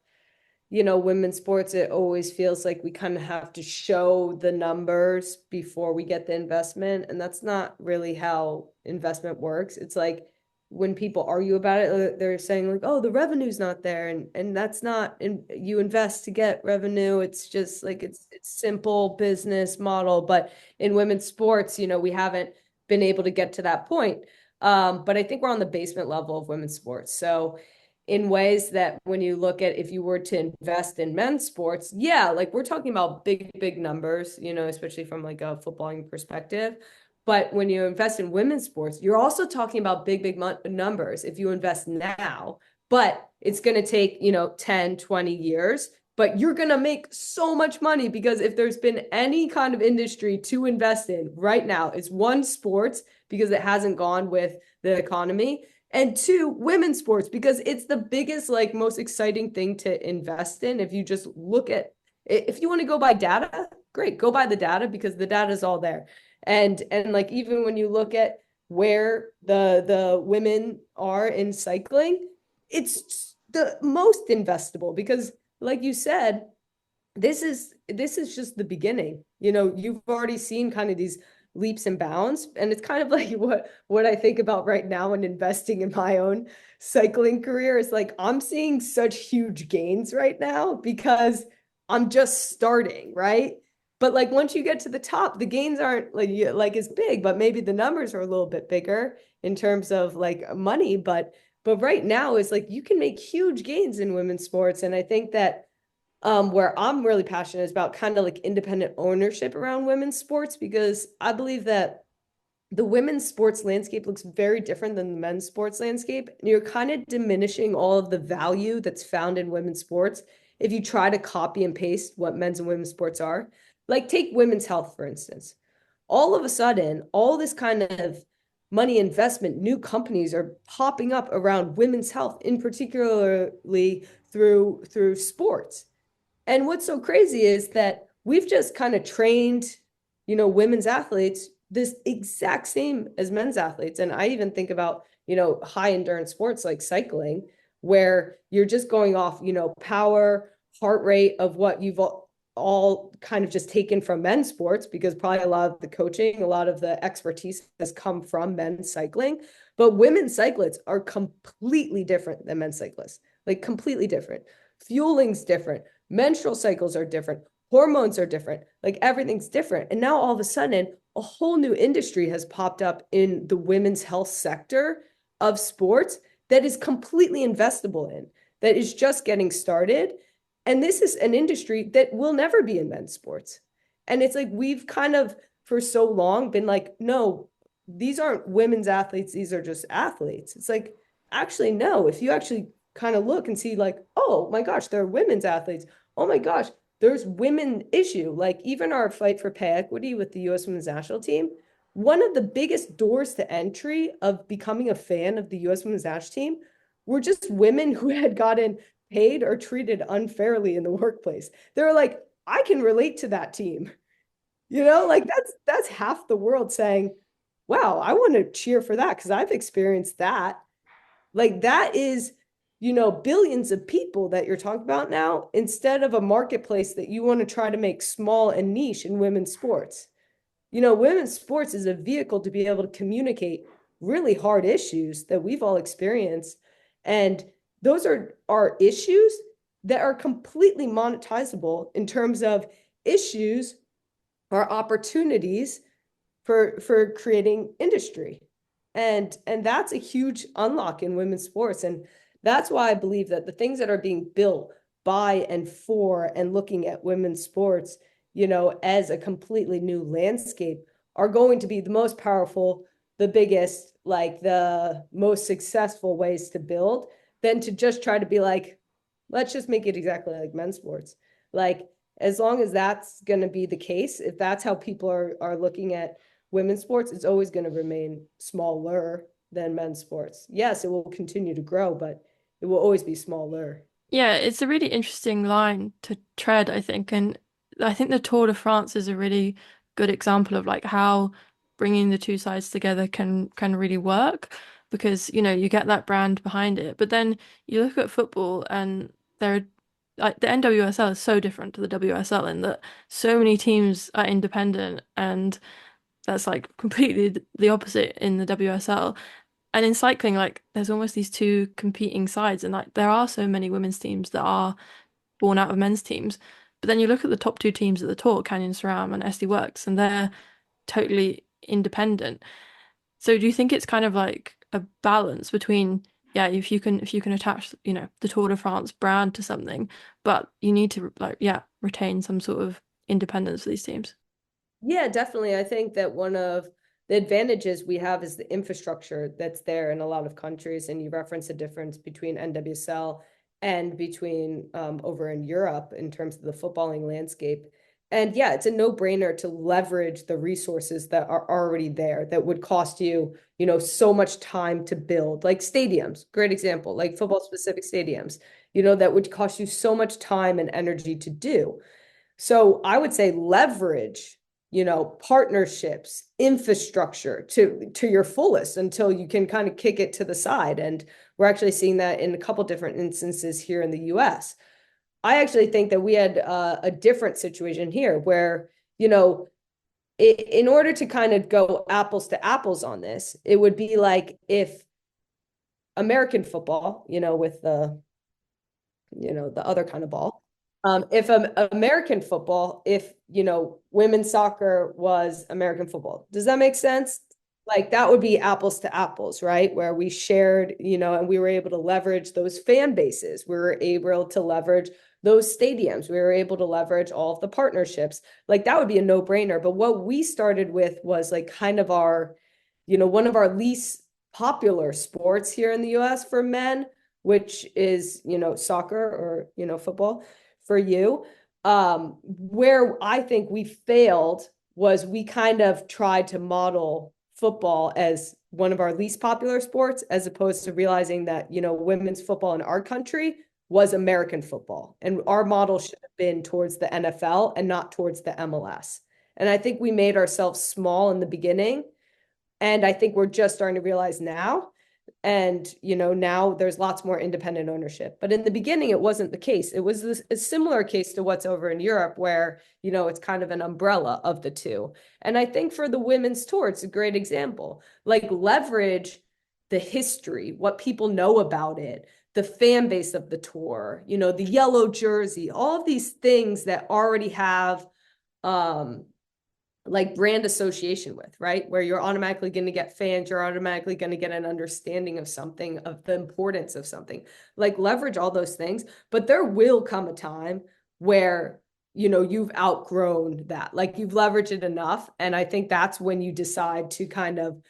women's sports, it always feels like we kind of have to show the numbers before we get the investment. And that's not really how investment works. It's like when people argue about it, they're saying like, oh, the revenue's not there. And that's not, you invest to get revenue. It's just like, it's simple business model. But in women's sports, we haven't been able to get to that point. But I think we're on the basement level of women's sports. So in ways that when you look at if you were to invest in men's sports, like we're talking about big numbers, especially from like a footballing perspective. But when you invest in women's sports, you're also talking about big numbers if you invest now, but it's going to take, 10, 20 years, but you're going to make so much money because if there's been any kind of industry to invest in right now, it's one, sports, because it hasn't gone with the economy, and 2, women's sports, because it's the biggest, like most exciting thing to invest in. If you just look at, if you want to go by data, great, go by the data because the data is all there. And like even when you look at where the women are in cycling, it's the most investable because like you said, this is just the beginning. You've already seen kind of these leaps and bounds, and it's kind of like what I think about right now when investing in my own cycling career is like I'm seeing such huge gains right now because I'm just starting, right? But like once you get to the top, the gains aren't like as big, but maybe the numbers are a little bit bigger in terms of like money. But right now it's like you can make huge gains in women's sports, and I think that where I'm really passionate is about kind of like independent ownership around women's sports, because I believe that the women's sports landscape looks very different than the men's sports landscape. And you're kind of diminishing all of the value that's found in women's sports if you try to copy and paste what men's and women's sports are. Like take women's health, for instance. All of a sudden, all this kind of money investment, new companies are popping up around women's health, in particularly through sports. And what's so crazy is that we've just kind of trained, women's athletes this exact same as men's athletes. And I even think about, high endurance sports like cycling, where you're just going off, power, heart rate of what you've all kind of just taken from men's sports, because probably a lot of the coaching, a lot of the expertise has come from men's cycling. But women's cyclists are completely different than men's cyclists, like completely different. Fueling's different. Menstrual cycles are different. Hormones are different. Like everything's different. And now all of a sudden, a whole new industry has popped up in the women's health sector of sports that is completely investable in, that is just getting started. And this is an industry that will never be in men's sports. And it's like, we've kind of for so long been like, no, these aren't women's athletes. These are just athletes. It's like, actually, no, if you actually kind of look and see like, oh my gosh, there are women's athletes. Oh my gosh, there's women issue. Like even our fight for pay equity with the US women's national team, one of the biggest doors to entry of becoming a fan of the US women's national team were just women who had gotten paid or treated unfairly in the workplace. They were like, I can relate to that team. Like that's half the world saying, wow, I want to cheer for that because I've experienced that. Like that is, billions of people that you're talking about now, instead of a marketplace that you want to try to make small and niche in women's sports. Women's sports is a vehicle to be able to communicate really hard issues that we've all experienced. And those are issues that are completely monetizable in terms of issues or opportunities for creating industry. And that's a huge unlock in women's sports. And that's why I believe that the things that are being built by and for and looking at women's sports, as a completely new landscape are going to be the most powerful, the biggest, like the most successful ways to build than to just try to be like, let's just make it exactly like men's sports. Like, as long as that's going to be the case, if that's how people are looking at women's sports, it's always going to remain smaller than men's sports. Yes, it will continue to grow, but it will always be smaller. Yeah, it's a really interesting line to tread, I think. And I think the Tour de France is a really good example of like how bringing the two sides together can really work because, you get that brand behind it. But then you look at football and there like the NWSL is so different to the WSL in that so many teams are independent and that's like completely the opposite in the WSL. And in cycling, like there's almost these two competing sides, and like there are so many women's teams that are born out of men's teams. But then you look at the top two teams at the Tour, Canyon SRAM and SD Works, and they're totally independent. So do you think it's kind of like a balance between, yeah, if you can attach, the Tour de France brand to something, but you need to like, yeah, retain some sort of independence for these teams? Yeah, definitely. I think that one of the advantages we have is the infrastructure that's there in a lot of countries. And you reference the difference between NWSL and between over in Europe in terms of the footballing landscape. And yeah, it's a no-brainer to leverage the resources that are already there that would cost you, so much time to build, like stadiums, great example, like football specific stadiums, that would cost you so much time and energy to do. So I would say leverage, partnerships, infrastructure to your fullest until you can kind of kick it to the side. And we're actually seeing that in a couple different instances here in the US. I actually think that we had a different situation here where, in order to kind of go apples to apples on this, it would be like if American football, with the other kind of ball, if American football, if women's soccer was American football, does that make sense? Like that would be apples to apples, right? Where we shared, and we were able to leverage those fan bases. We were able to leverage those stadiums. We were able to leverage all of the partnerships. Like that would be a no-brainer. But what we started with was like kind of our, one of our least popular sports here in the US for men, which is, soccer or, football for you. Where I think we failed was we kind of tried to model football as one of our least popular sports, as opposed to realizing that, women's football in our country was American football. And our model should have been towards the NFL and not towards the MLS. And I think we made ourselves small in the beginning. And I think we're just starting to realize now. And, now there's lots more independent ownership. But in the beginning, it wasn't the case. It was a similar case to what's over in Europe, where, it's kind of an umbrella of the two. And I think for the women's tour, it's a great example. Like leverage the history, what people know about it, the fan base of the tour, the yellow jersey, all of these things that already have like brand association with, right? Where you're automatically going to get fans, you're automatically going to get an understanding of something, of the importance of something. Like leverage all those things, but there will come a time where, you know, you've outgrown that, like you've leveraged it enough. And I think that's when you decide to kind of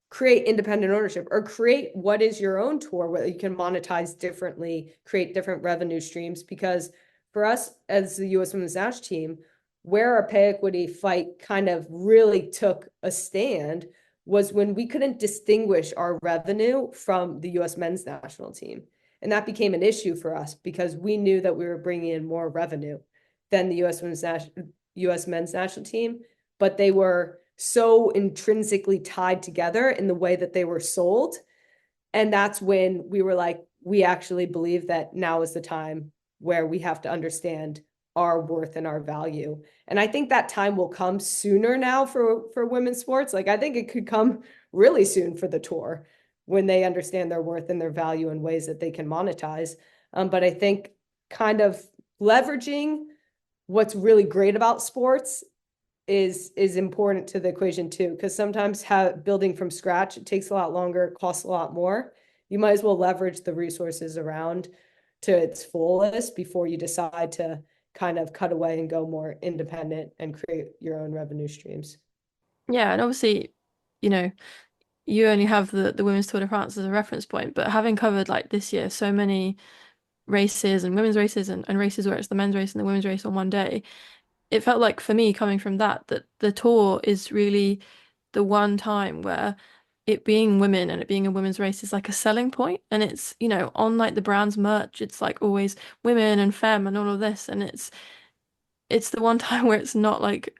create independent ownership or create what is your own tour where you can monetize differently, create different revenue streams. Because for us as the US Women's National Team, where our pay equity fight kind of really took a stand was when we couldn't distinguish our revenue from the US Men's National Team. And that became an issue for us because we knew that we were bringing in more revenue than the US Men's National Team, but they were so intrinsically tied together in the way that they were sold. And that's when we were like, we actually believe that now is the time where we have to understand our worth and our value. And I think that time will come sooner now for women's sports. Like I think it could come really soon for the tour when they understand their worth and their value in ways that they can monetize. But I think kind of leveraging what's really great about sports is important to the equation too, because sometimes building from scratch, it takes a lot longer, costs a lot more. You might as well leverage the resources around to its fullest before you decide to kind of cut away and go more independent and create your own revenue streams. Yeah, and obviously, you know, you only have the Women's Tour de France as a reference point, but having covered like this year so many races and women's races and races where it's the men's race and the women's race on one day, it felt like for me coming from that the tour is really the one time where it being women and it being a women's race is like a selling point. And it's, you know, on like the brand's merch, it's like always women and femme and all of this. And it's the one time where it's not like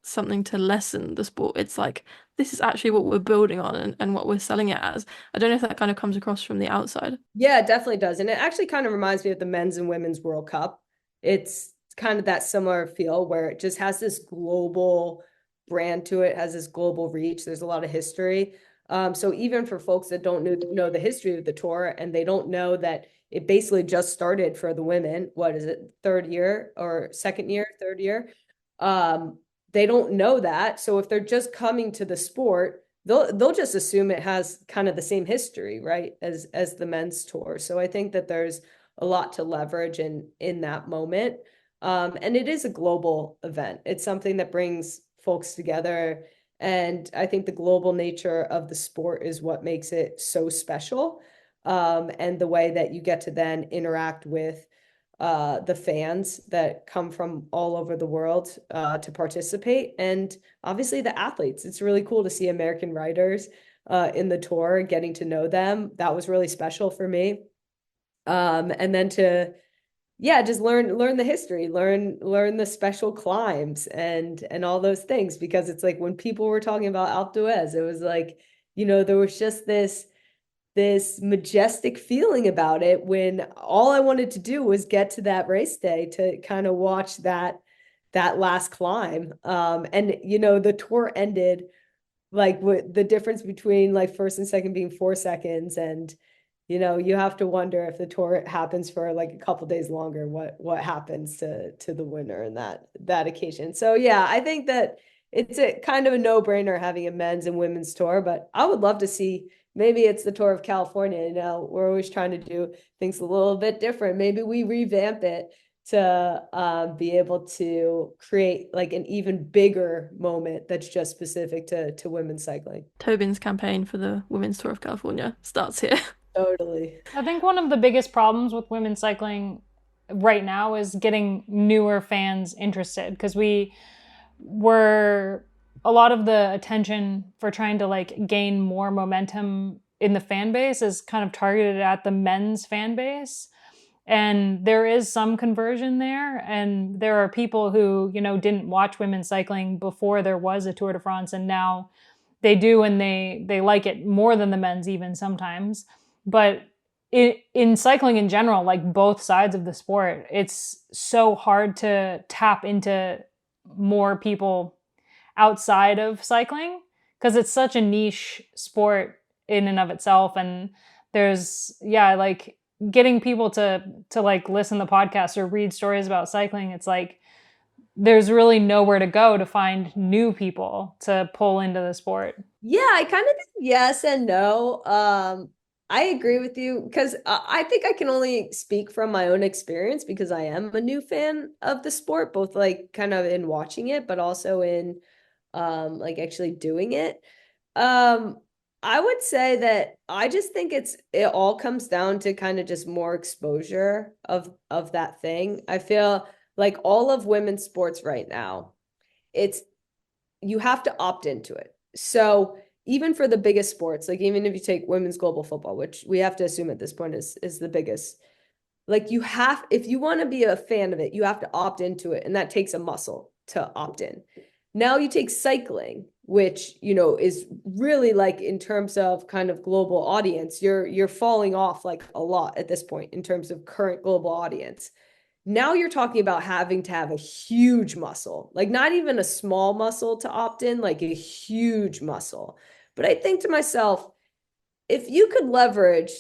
something to lessen the sport. It's like this is actually what we're building on and what we're selling it as. I don't know if that kind of comes across from the outside. Yeah, it definitely does. And it actually kind of reminds me of the men's and women's World Cup. It's kind of that similar feel where it just has this global brand to it, has this global reach. There's a lot of history. So even for folks that don't know the history of the tour and they don't know that it basically just started for the women, what is it, third year or second year, third year? They don't know that. So if they're just coming to the sport, they'll just assume it has kind of the same history, right, as the men's tour. So I think that there's a lot to leverage in that moment. And it is a global event. It's something that brings folks together. And I think the global nature of the sport is what makes it so special. And the way that you get to then interact with the fans that come from all over the world to participate. And obviously the athletes. It's really cool to see American riders in the tour, getting to know them. That was really special for me. And then to just learn the history, learn the special climbs and all those things, because it's like when people were talking about Alpe d'Huez, it was like, you know, there was just this majestic feeling about it when all I wanted to do was get to that race day to kind of watch that last climb. And you know, the tour ended like with the difference between like first and second being 4 seconds. And you know, you have to wonder if the tour happens for like a couple days longer, what happens to the winner in that occasion. So yeah, I think that it's a kind of a no-brainer having a men's and women's tour, but I would love to see, maybe it's the Tour of California. You know, we're always trying to do things a little bit different. Maybe we revamp it to be able to create like an even bigger moment that's just specific to women's cycling. Tobin's campaign for the Women's Tour of California starts here. Totally. I think one of the biggest problems with women's cycling right now is getting newer fans interested, because we were a lot of the attention for trying to like gain more momentum in the fan base is kind of targeted at the men's fan base. And there is some conversion there. And there are people who, you know, didn't watch women's cycling before there was a Tour de France, and now they do, and they like it more than the men's even sometimes. But in cycling in general, like both sides of the sport, it's so hard to tap into more people outside of cycling because it's such a niche sport in and of itself. And there's like getting people to like listen to podcasts or read stories about cycling. It's like there's really nowhere to go to find new people to pull into the sport. Yeah, I kind of think yes and no. I agree with you because I think I can only speak from my own experience because I am a new fan of the sport, both like kind of in watching it, but also in like actually doing it. Um, I would say that I just think it all comes down to kind of just more exposure of that thing. I feel like all of women's sports right now, it's you have to opt into it. So even for the biggest sports, like even if you take women's global football, which we have to assume at this point is the biggest, like you have, if you want to be a fan of it, you have to opt into it, and that takes a muscle to opt in. Now you take cycling, which is really like in terms of kind of global audience, you're falling off like a lot at this point in terms of current global audience. Now you're talking about having to have a huge muscle, like not even a small muscle to opt in, like a huge muscle. But I think to myself, if you could leverage,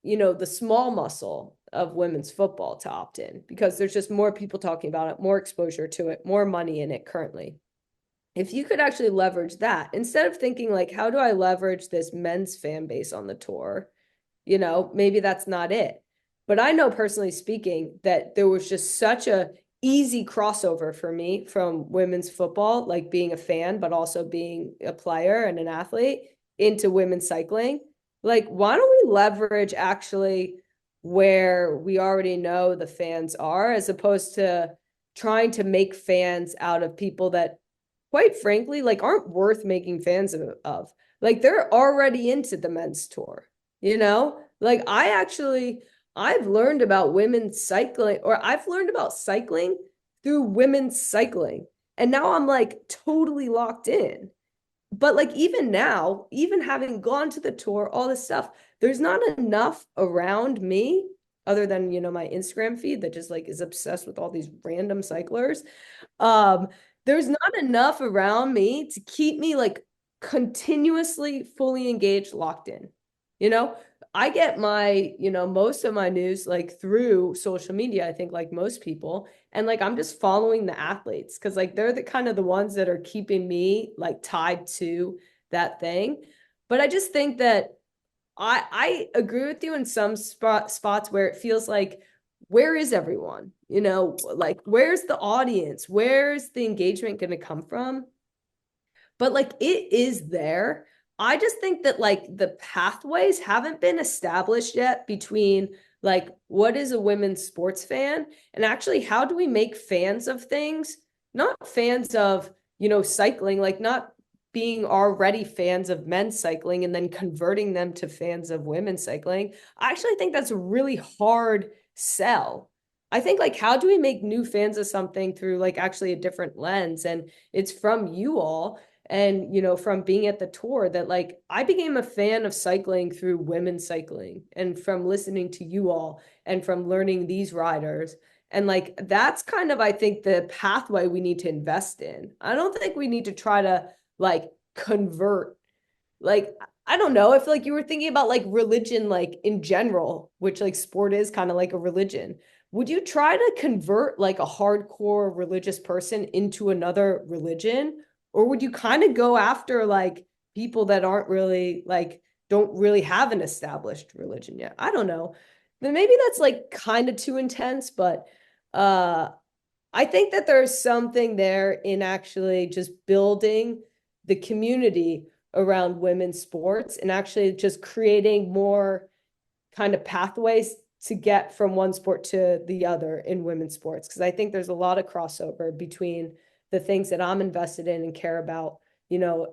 the small muscle of women's football to opt in, because there's just more people talking about it, more exposure to it, more money in it currently. If you could actually leverage that, instead of thinking like, how do I leverage this men's fan base on the tour? Maybe that's not it. But I know personally speaking that there was just such a easy crossover for me from women's football, like being a fan, but also being a player and an athlete, into women's cycling. Like, why don't we leverage actually where we already know the fans are, as opposed to trying to make fans out of people that, quite frankly, like aren't worth making fans of. Like they're already into the men's tour, like I've learned about women's cycling, or I've learned about cycling through women's cycling. And now I'm like totally locked in. But like even now, even having gone to the tour, all this stuff, there's not enough around me other than, my Instagram feed that just like is obsessed with all these random cyclers. Um, there's not enough around me to keep me like continuously fully engaged, locked in. I get my, most of my news like through social media, I think like most people. And like I'm just following the athletes because like they're the kind of the ones that are keeping me like tied to that thing. But I just think that I agree with you in some spots where it feels like, where is everyone? Like where's the audience? Where's the engagement going to come from? But like it is there. I just think that like the pathways haven't been established yet between like what is a women's sports fan and actually how do we make fans of things, not fans of, cycling, like not being already fans of men's cycling and then converting them to fans of women's cycling. I actually think that's a really hard sell. I think like how do we make new fans of something through like actually a different lens, and it's from you all and from being at the tour that like I became a fan of cycling through women's cycling and from listening to you all and from learning these riders. And like that's kind of I think the pathway we need to invest in. I don't think we need to try to like convert, like I don't know, if like you were thinking about like religion like in general, which like sport is kind of like a religion. Would you try to convert like a hardcore religious person into another religion? Or would you kind of go after like people that aren't really like don't really have an established religion yet? I don't know. Then maybe that's like kind of too intense, but uh I think that there's something there in actually just building the community around women's sports and actually just creating more kind of pathways to get from one sport to the other in women's sports. Because I think there's a lot of crossover between the things that I'm invested in and care about,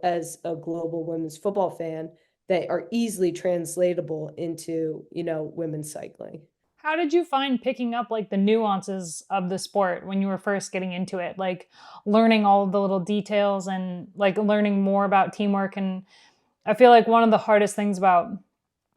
as a global women's football fan that are easily translatable into, women's cycling. How did you find picking up like the nuances of the sport when you were first getting into it? Like learning all of the little details and like learning more about teamwork. And I feel like one of the hardest things about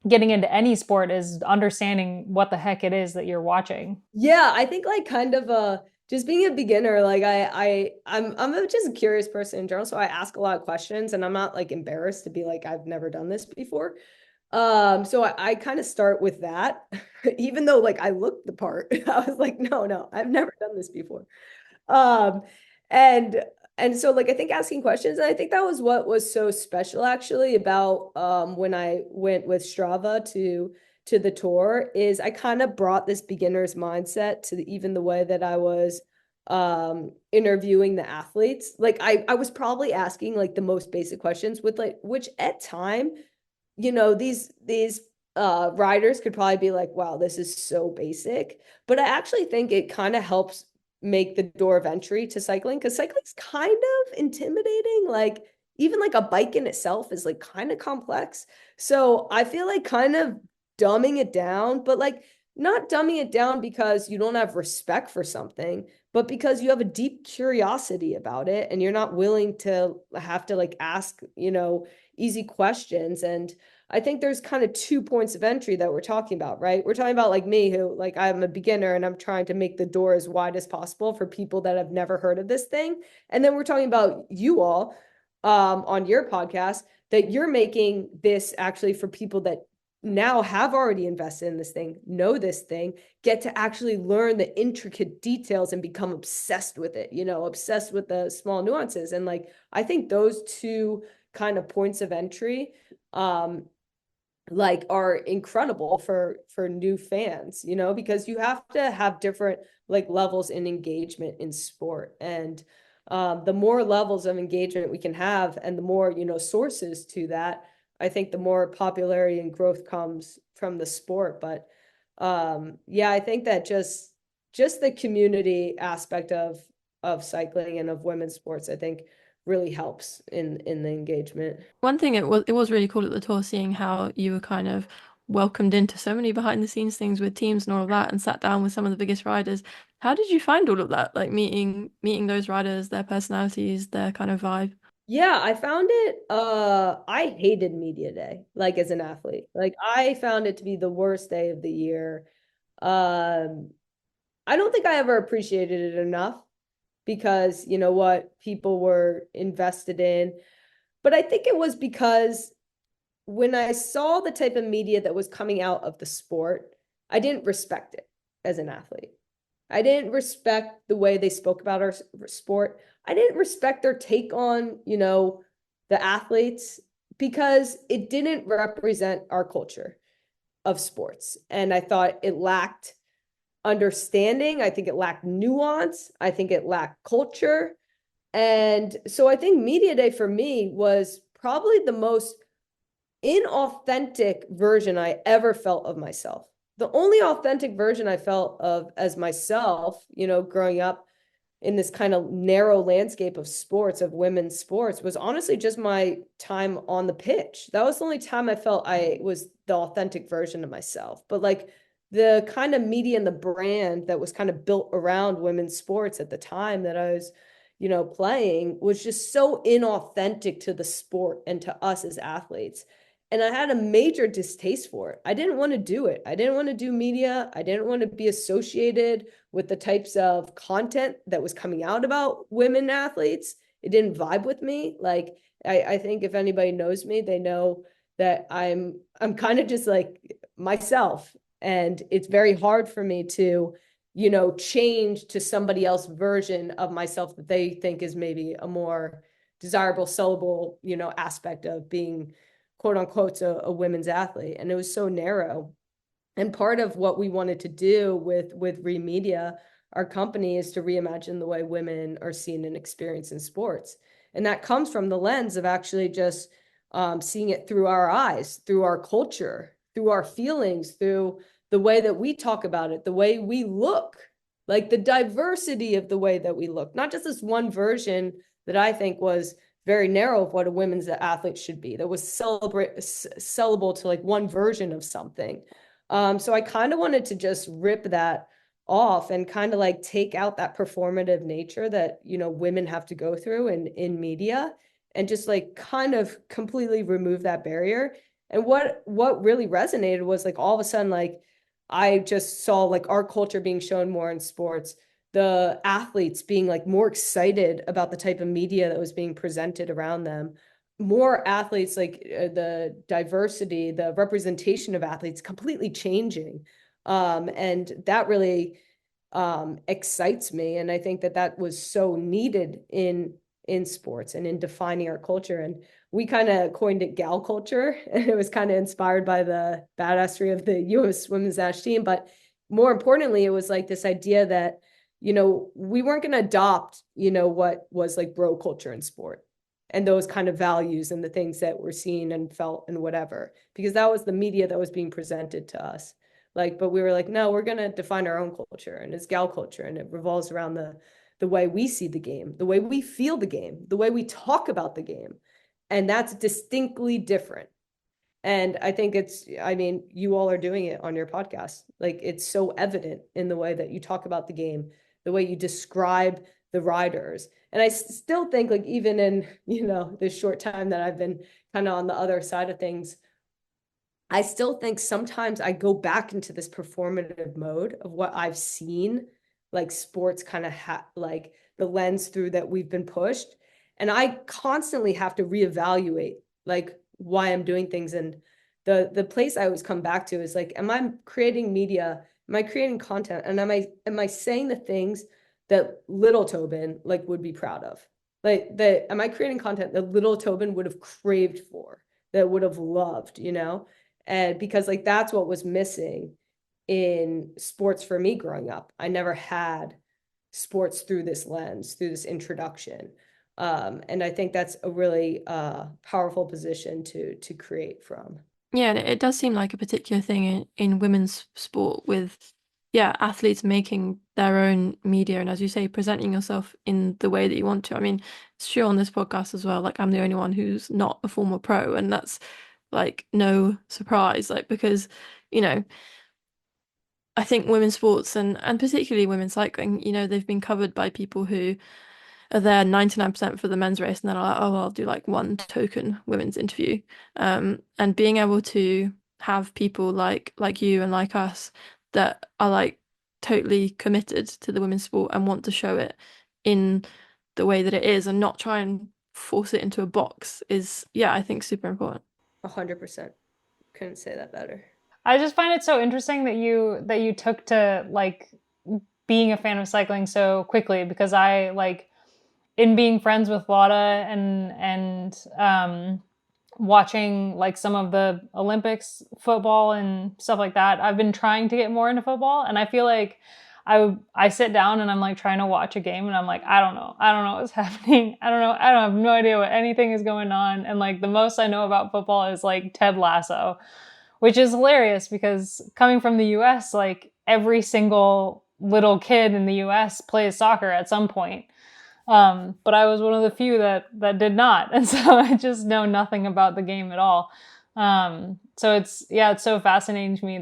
getting into any sport is understanding what the heck it is that you're watching. Yeah, I think like kind of just being a beginner, like I'm just a curious person in general, so I ask a lot of questions and I'm not like embarrassed to be like I've never done this before. So I kind of start with that, even though like I looked the part. I was like, no, I've never done this before. Um, And so like I think asking questions, and I think that was what was so special actually about when I went with Strava to the tour, is I kind of brought this beginner's mindset to even the way that I was interviewing the athletes. Like I was probably asking like the most basic questions with like, which at time, these riders could probably be like, wow, this is so basic. But I actually think it kind of helps make the door of entry to cycling, because cycling's kind of intimidating. Like even like a bike in itself is like kind of complex. So I feel like kind of dumbing it down, but like not dumbing it down because you don't have respect for something, but because you have a deep curiosity about it and you're not willing to have to like ask, easy questions. And I think there's kind of 2 points of entry that we're talking about, right? We're talking about like me, who like I'm a beginner and I'm trying to make the door as wide as possible for people that have never heard of this thing. And then we're talking about you all on your podcast, that you're making this actually for people that now have already invested in this thing, know this thing, get to actually learn the intricate details and become obsessed with it, obsessed with the small nuances. And like, I think those two kind of points of entry like are incredible for new fans, because you have to have different like levels in engagement in sport. And the more levels of engagement we can have and the more sources to that, I think the more popularity and growth comes from the sport. But yeah, I think that just the community aspect of cycling and of women's sports, I think really helps in the engagement. One thing, it was really cool at the tour seeing how you were kind of welcomed into so many behind the scenes things with teams and all of that, and sat down with some of the biggest riders. How did you find all of that? Like meeting those riders, their personalities, their kind of vibe. Yeah, I found it I hated media day, like as an athlete. Like I found it to be the worst day of the year. Um I don't think I ever appreciated it enough, because you know what people were invested in. But I think it was because when I saw the type of media that was coming out of the sport, I didn't respect it as an athlete. I didn't respect the way they spoke about our sport. I didn't respect their take on, the athletes, because it didn't represent our culture of sports. And I thought it lacked understanding. I think it lacked nuance. I think it lacked culture. And so I think Media Day for me was probably the most inauthentic version I ever felt of myself. The only authentic version I felt of as myself, growing up in this kind of narrow landscape of sports, of women's sports, was honestly just my time on the pitch. That was the only time I felt I was the authentic version of myself. But like the kind of media and the brand that was kind of built around women's sports at the time that I was, playing, was just so inauthentic to the sport and to us as athletes. And I had a major distaste for it. I didn't want to do it. I didn't want to do media. I didn't want to be associated with the types of content that was coming out about women athletes. It didn't vibe with me. Like I think if anybody knows me, they know that I'm kind of just like myself. And it's very hard for me to, change to somebody else version of myself that they think is maybe a more desirable, sellable, aspect of being quote unquote a women's athlete. And it was so narrow. And part of what we wanted to do with Remedia, our company, is to reimagine the way women are seen and experienced in sports. And that comes from the lens of actually just seeing it through our eyes, through our culture, through our feelings, through the way that we talk about it, the way we look, like the diversity of the way that we look, not just this one version that I think was very narrow of what a women's athlete should be, that was sellable to like one version of something. So I kind of wanted to just rip that off and kind of like take out that performative nature that, women have to go through in media, and just like kind of completely remove that barrier. And what really resonated was like all of a sudden, like I just saw like our culture being shown more in sports, the athletes being like more excited about the type of media that was being presented around them, more athletes, like the diversity, the representation of athletes completely changing. And that really excites me. And I think that that was so needed in sports and in defining our culture. And we kind of coined it gal culture, and it was kind of inspired by the badassery of the U.S. women's national team. But more importantly, it was like this idea that, you know, we weren't going to adopt, you know, what was like bro culture in sport and those kind of values and the things that were seen and felt and whatever, because that was the media that was being presented to us. Like, but we were like, no, we're going to define our own culture, and it's gal culture, and it revolves around the way we see the game, the way we feel the game, the way we talk about the game. And that's distinctly different. And I think I mean, you all are doing it on your podcast. Like, it's so evident in the way that you talk about the game, the way you describe the riders. And I still think, like, even in, you know, this short time that I've been kind of on the other side of things, I still think sometimes I go back into this performative mode of what I've seen, like sports kind of like the lens through that we've been pushed. And I constantly have to reevaluate like why I'm doing things. And the place I always come back to is like, am I creating media? Am I creating content? And am I saying the things that little Tobin like would be proud of? Like that, am I creating content that little Tobin would have craved for, that would have loved, you know? And because like that's what was missing in sports for me growing up. I never had sports through this lens, through this introduction. And I think that's a really powerful position to create from. Yeah, and it does seem like a particular thing in women's sport with, yeah, athletes making their own media and, as you say, presenting yourself in the way that you want to. I mean, it's true on this podcast as well. Like, I'm the only one who's not a former pro, and that's like no surprise. Like, because, you know, I think women's sports and particularly women's cycling, you know, they've been covered by people who are there 99% for the men's race, and then are like, oh, I'll do like one token women's interview. And being able to have people like you and like us that are like totally committed to the women's sport and want to show it in the way that it is and not try and force it into a box is, yeah, I think super important. 100%. Couldn't say that better. I just find it so interesting that you took to like being a fan of cycling so quickly, because I like, in being friends with Lotta and watching like some of the Olympics football and stuff like that, I've been trying to get more into football, and I feel like I sit down and I'm like trying to watch a game and I'm like, I don't know what's happening. I don't have no idea what anything is going on. And like the most I know about football is like Ted Lasso, which is hilarious because coming from the US, like every single little kid in the US plays soccer at some point. But I was one of the few that did not. And so I just know nothing about the game at all. So it's so fascinating to me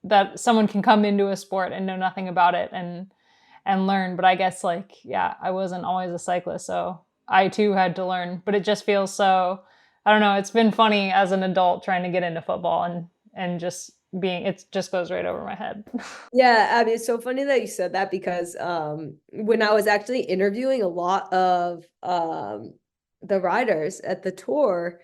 that someone can come into a sport and know nothing about it and learn. But I guess like, yeah, I wasn't always a cyclist, so I too had to learn. But it just feels so, I don't know, it's been funny as an adult trying to get into football and just it just goes right over my head. Yeah, Abby, it's so funny that you said that because when I was actually interviewing a lot of the riders at the tour,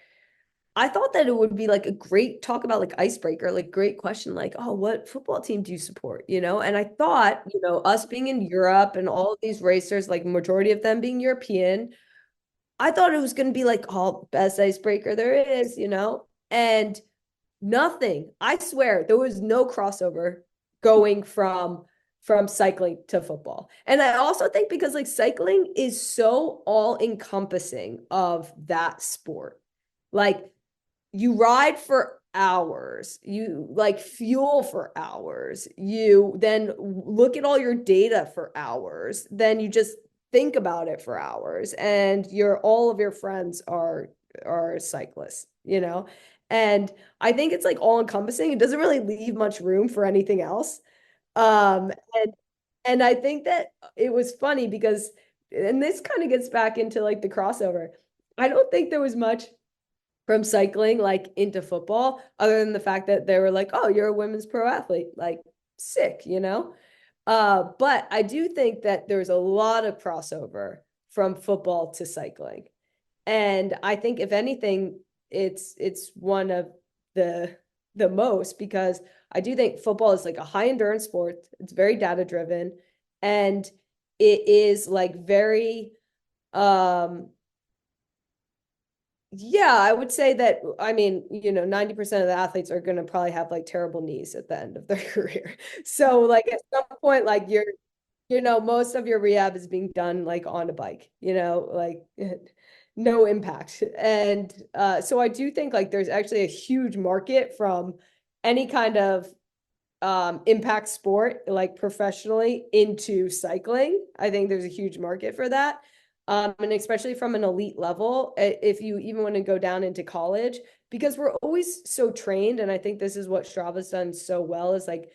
I thought that it would be like a great talk about like icebreaker, like great question, like, oh, what football team do you support? You know, and I thought, you know, us being in Europe and all of these racers, like majority of them being European, I thought it was going to be like, oh, best icebreaker there is, you know, and nothing. I swear there was no crossover going from cycling to football. And I also think because like cycling is so all encompassing of that sport. Like you ride for hours, you like fuel for hours, you then look at all your data for hours, then you just think about it for hours, and all of your friends are cyclists, you know. And I think it's like all encompassing. It doesn't really leave much room for anything else. Um, and I think that it was funny because, and this kind of gets back into like the crossover. I don't think there was much from cycling like into football, other than the fact that they were like, oh, you're a women's pro athlete, like sick, you know? But I do think that there's a lot of crossover from football to cycling. And I think if anything, it's one of the most, because I do think football is like a high endurance sport. It's very data driven. And it is like very, yeah, I would say that, I mean, 90% of the athletes are going to probably have like terrible knees at the end of their career. So like at some point, like most of your rehab is being done like on a bike, like no impact. And so I do think like there's actually a huge market from any kind of impact sport, like professionally, into cycling. I think there's a huge market for that. And especially from an elite level, if you even want to go down into college, because we're always so trained. And I think this is what Strava's done so well, is like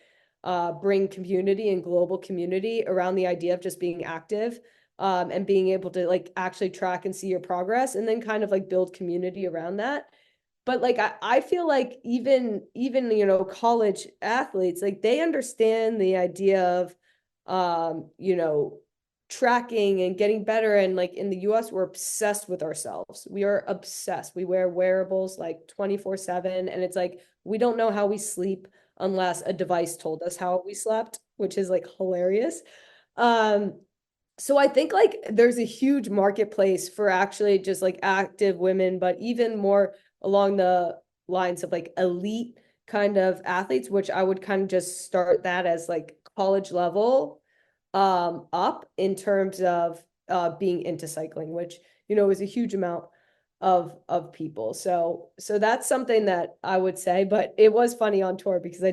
bring community and global community around the idea of just being active, and being able to like actually track and see your progress, and then kind of like build community around that. But like I feel like even college athletes, like they understand the idea of tracking and getting better. And like in the US, we're obsessed with ourselves. We are obsessed. We wear wearables like 24/7, and it's like we don't know how we sleep unless a device told us how we slept, which is like hilarious. um so I think like there's a huge marketplace for actually just like active women, but even more along the lines of like elite kind of athletes, which I would kind of just start that as like college level up in terms of being into cycling, which is a huge amount of people. So that's something that I would say. But it was funny on tour because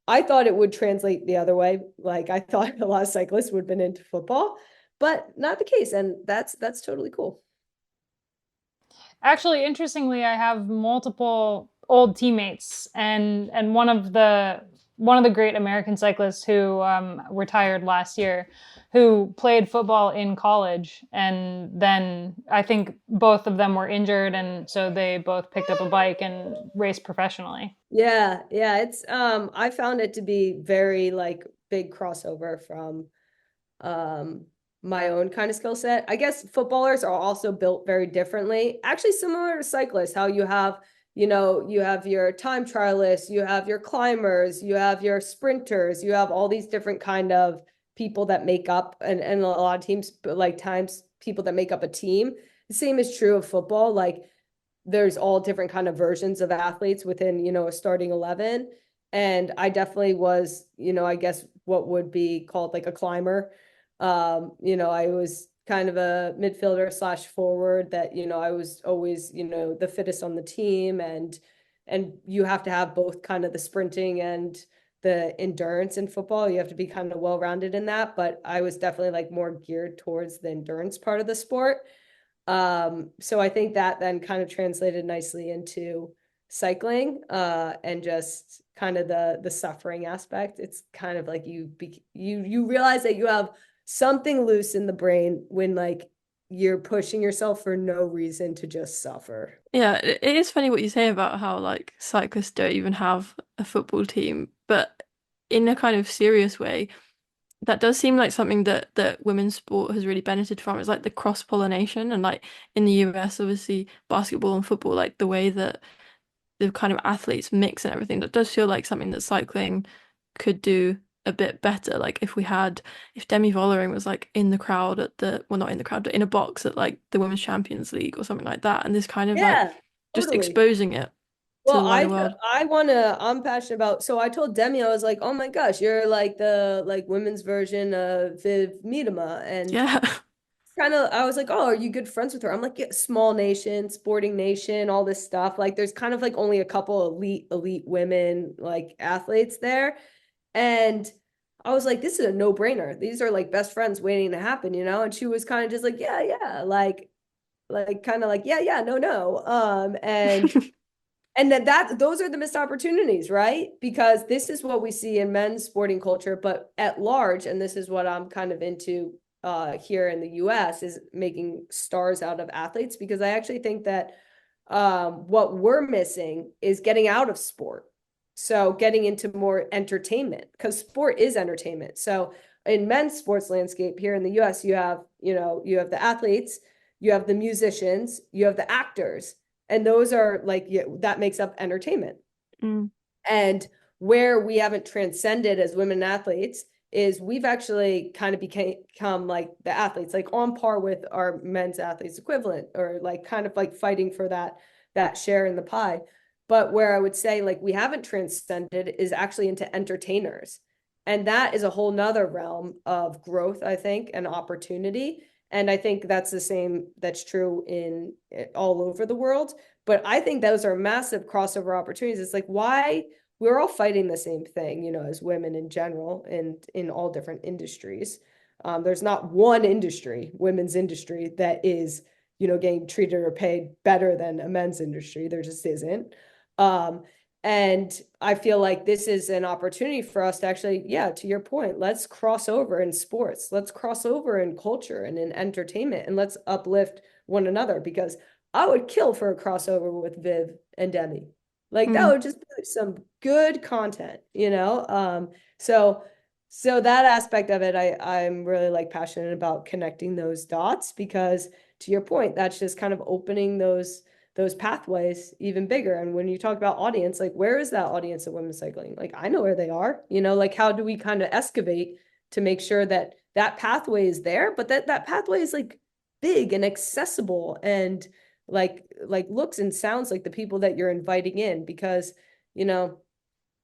I thought it would translate the other way. Like I thought a lot of cyclists would have been into football, but not the case. And that's totally cool. Actually, interestingly, I have multiple old teammates, and one of the great American cyclists who retired last year, who played football in college, and then I think both of them were injured, and so they both picked up a bike and raced professionally. Yeah, it's I found it to be very like big crossover from um my own kind of skill set. I guess footballers are also built very differently. Actually similar to cyclists, how you have your time trialists, you have your climbers, you have your sprinters, you have all these different kind of people that make up, and a lot of teams, like times people that make up a team. The same is true of football. Like there's all different kind of versions of athletes within, a starting 11. And I definitely was, I guess what would be called like a climber. I was kind of a midfielder slash forward that, I was always, the fittest on the team. And you have to have both kind of the sprinting and the endurance in football. You have to be kind of well-rounded in that. But I was definitely like more geared towards the endurance part of the sport. So I think that then kind of translated nicely into cycling, and just kind of the suffering aspect. It's kind of like you realize that you have something loose in the brain when like you're pushing yourself for no reason to just suffer. Yeah, it is funny what you say about how like cyclists don't even have a football team, but in a kind of serious way, that does seem like something that women's sport has really benefited from. It's like the cross-pollination, and like in the US, obviously basketball and football, like the way that the kind of athletes mix and everything, that does feel like something that cycling could do a bit better. Like if Demi Vollering was like in the crowd at not in the crowd, but in a box at like the Women's Champions League or something like that, and this kind of like Yeah, just totally. exposing it to Well, the wider world. I'm passionate about, so I told Demi, I was like, oh my gosh, you're like the like women's version of Viv Miedema. And Yeah. kind of, I was like, oh, are you good friends with her? I'm like, yeah, small nation, sporting nation, all this stuff. Like there's kind of like only a couple elite women like athletes there. And I was like, this is a no-brainer. These are like best friends waiting to happen, And she was kind of just like, yeah, like kind of like, yeah, no. And that those are the missed opportunities, right? Because this is what we see in men's sporting culture, but at large, and this is what I'm kind of into here in the US, is making stars out of athletes, because I actually think that what we're missing is getting out of sport. So getting into more entertainment, because sport is entertainment. So in men's sports landscape here in the US, you have the athletes, you have the musicians, you have the actors, and those are like, that makes up entertainment. Mm. And where we haven't transcended as women athletes is we've actually kind of become like the athletes, like on par with our men's athletes equivalent, or like kind of like fighting for that share in the pie. But where I would say like we haven't transcended is actually into entertainers. And that is a whole nother realm of growth, I think, and opportunity. And I think that's the same, that's true in all over the world. But I think those are massive crossover opportunities. It's like, why we're all fighting the same thing, you know, as women in general and in all different industries. There's not one industry, women's industry, that is, you know, getting treated or paid better than a men's industry. There just isn't. And I feel like this is an opportunity for us to actually, yeah, to your point, let's cross over in sports, let's cross over in culture and in entertainment, and let's uplift one another, because I would kill for a crossover with Viv and Demi. Like that would just be some good content, you know? So that aspect of it, I'm really like passionate about connecting those dots, because to your point, that's just kind of opening those pathways even bigger. And when you talk about audience, like where is that audience of women's cycling? Like I know where they are, you know, like how do we kind of excavate to make sure that that pathway is there, but that pathway is like big and accessible and like looks and sounds like the people that you're inviting in, because, you know,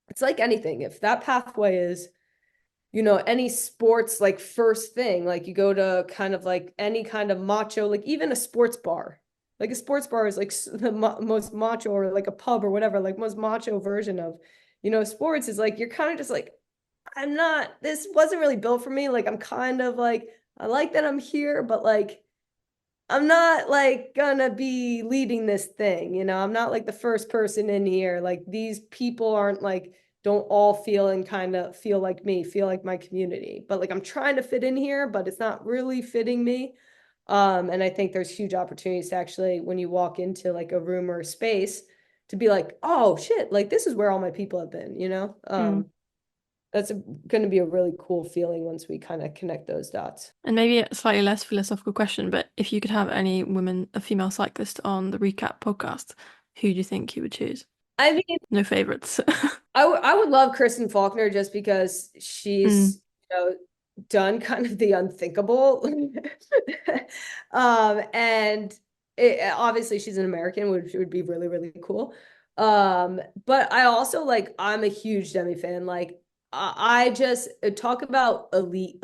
it's like anything. If that pathway is, you know, any sports like first thing, like you go to kind of like any kind of macho, like even a sports bar, like a sports bar is like the most macho, or like a pub or whatever, like most macho version of, you know, sports is like, you're kind of just like, this wasn't really built for me. Like, I'm kind of like, I like that I'm here, but like, I'm not like gonna be leading this thing, you know, I'm not like the first person in here. Like these people aren't like, don't all feel and kind of feel like me, feel like my community, but like I'm trying to fit in here, but it's not really fitting me. And I think there's huge opportunities to actually, when you walk into like a room or a space, to be like, oh shit, like this is where all my people have been, you know? That's going to be a really cool feeling once we kind of connect those dots. And maybe a slightly less philosophical question, but if you could have any female cyclist on the Recap podcast, who do you think you would choose? I mean, no favorites. I would love Kristen Faulkner, just because she's, you know, done kind of the unthinkable. And obviously she's an American, which would be really, really cool. But I also like, I'm a huge Demi fan. Like I just talk about elite,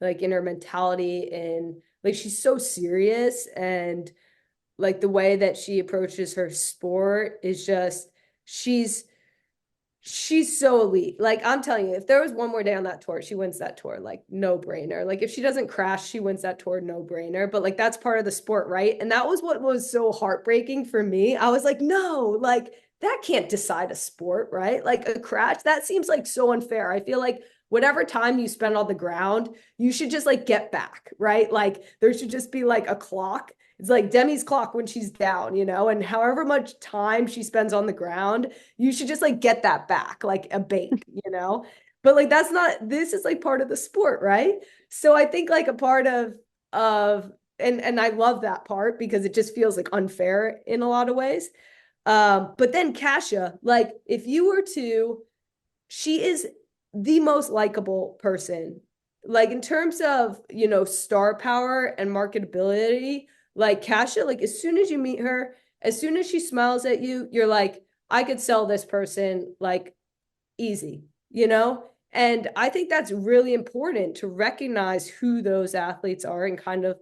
like in her mentality, and like she's so serious, and like the way that she approaches her sport is just, she's so elite. Like I'm telling you, if there was one more day on that tour, she wins that tour, like no brainer. Like if she doesn't crash, she wins that tour, no brainer. But like that's part of the sport, right? And that was what was so heartbreaking for me. I was like, no, like that can't decide a sport, right? Like a crash, that seems like so unfair. I feel like whatever time you spend on the ground, you should just like get back, right? Like there should just be like a clock. It's like Demi's clock when she's down, you know, and however much time she spends on the ground, you should just like get that back, like a bake, you know? But like that's not, this is like part of the sport, right? So I think like a part of and I love that part, because it just feels like unfair in a lot of ways. But then Kasia, like if you were to, she is the most likable person. Like in terms of, you know, star power and marketability, like Kasia, like as soon as you meet her, as soon as she smiles at you, you're like, I could sell this person like easy, you know? And I think that's really important, to recognize who those athletes are and kind of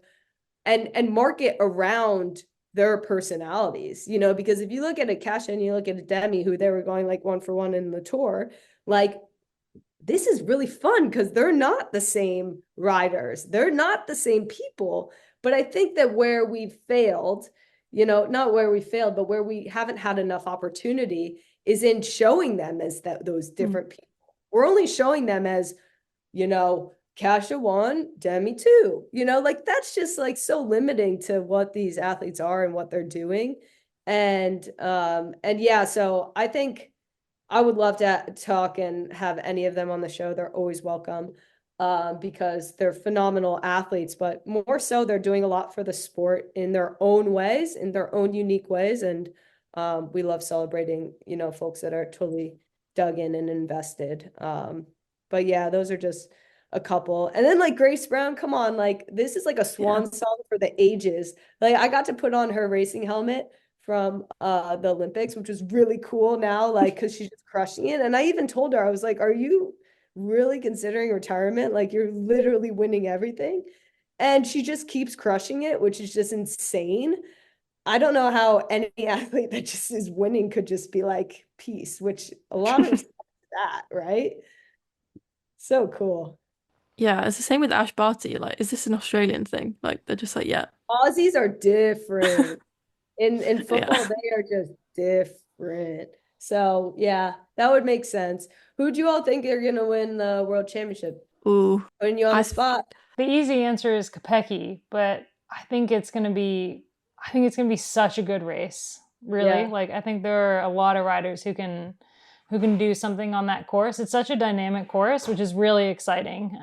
and market around their personalities, you know, because if you look at a Kasia and you look at a Demi, who they were going like 1-for-1 in the tour, like this is really fun because they're not the same riders. They're not the same people. But I think that where we've failed, you know, not where we failed, but where we haven't had enough opportunity is in showing them as those different people. We're only showing them as, you know, Kasia 1, Demi 2, you know, like that's just like so limiting to what these athletes are and what they're doing. And yeah, so I think I would love to talk and have any of them on the show. They're always welcome, because they're phenomenal athletes, but more so they're doing a lot for the sport in their own ways, in their own unique ways. And we love celebrating, you know, folks that are totally dug in and invested. But yeah, those are just a couple. And then like Grace Brown, come on, like this is like a swan song for the ages. Like I got to put on her racing helmet from the Olympics, which was really cool now, like because she's just crushing it. And I even told her, I was like, are you really considering retirement? Like you're literally winning everything. And she just keeps crushing it, which is just insane. I don't know how any athlete that just is winning could just be like peace, which a lot of that, right? So cool. Yeah, it's the same with Ash Barty. Like, is this an Australian thing? Like, they're just like, yeah. Aussies are different. In football, Yeah. they are just different. So yeah, that would make sense. Who do you all think are gonna win the world championship? Ooh, Putting you on I the spot. The easy answer is Kopecky, but I think it's gonna be such a good race. Really, Yeah. like I think there are a lot of riders who can do something on that course. It's such a dynamic course, which is really exciting.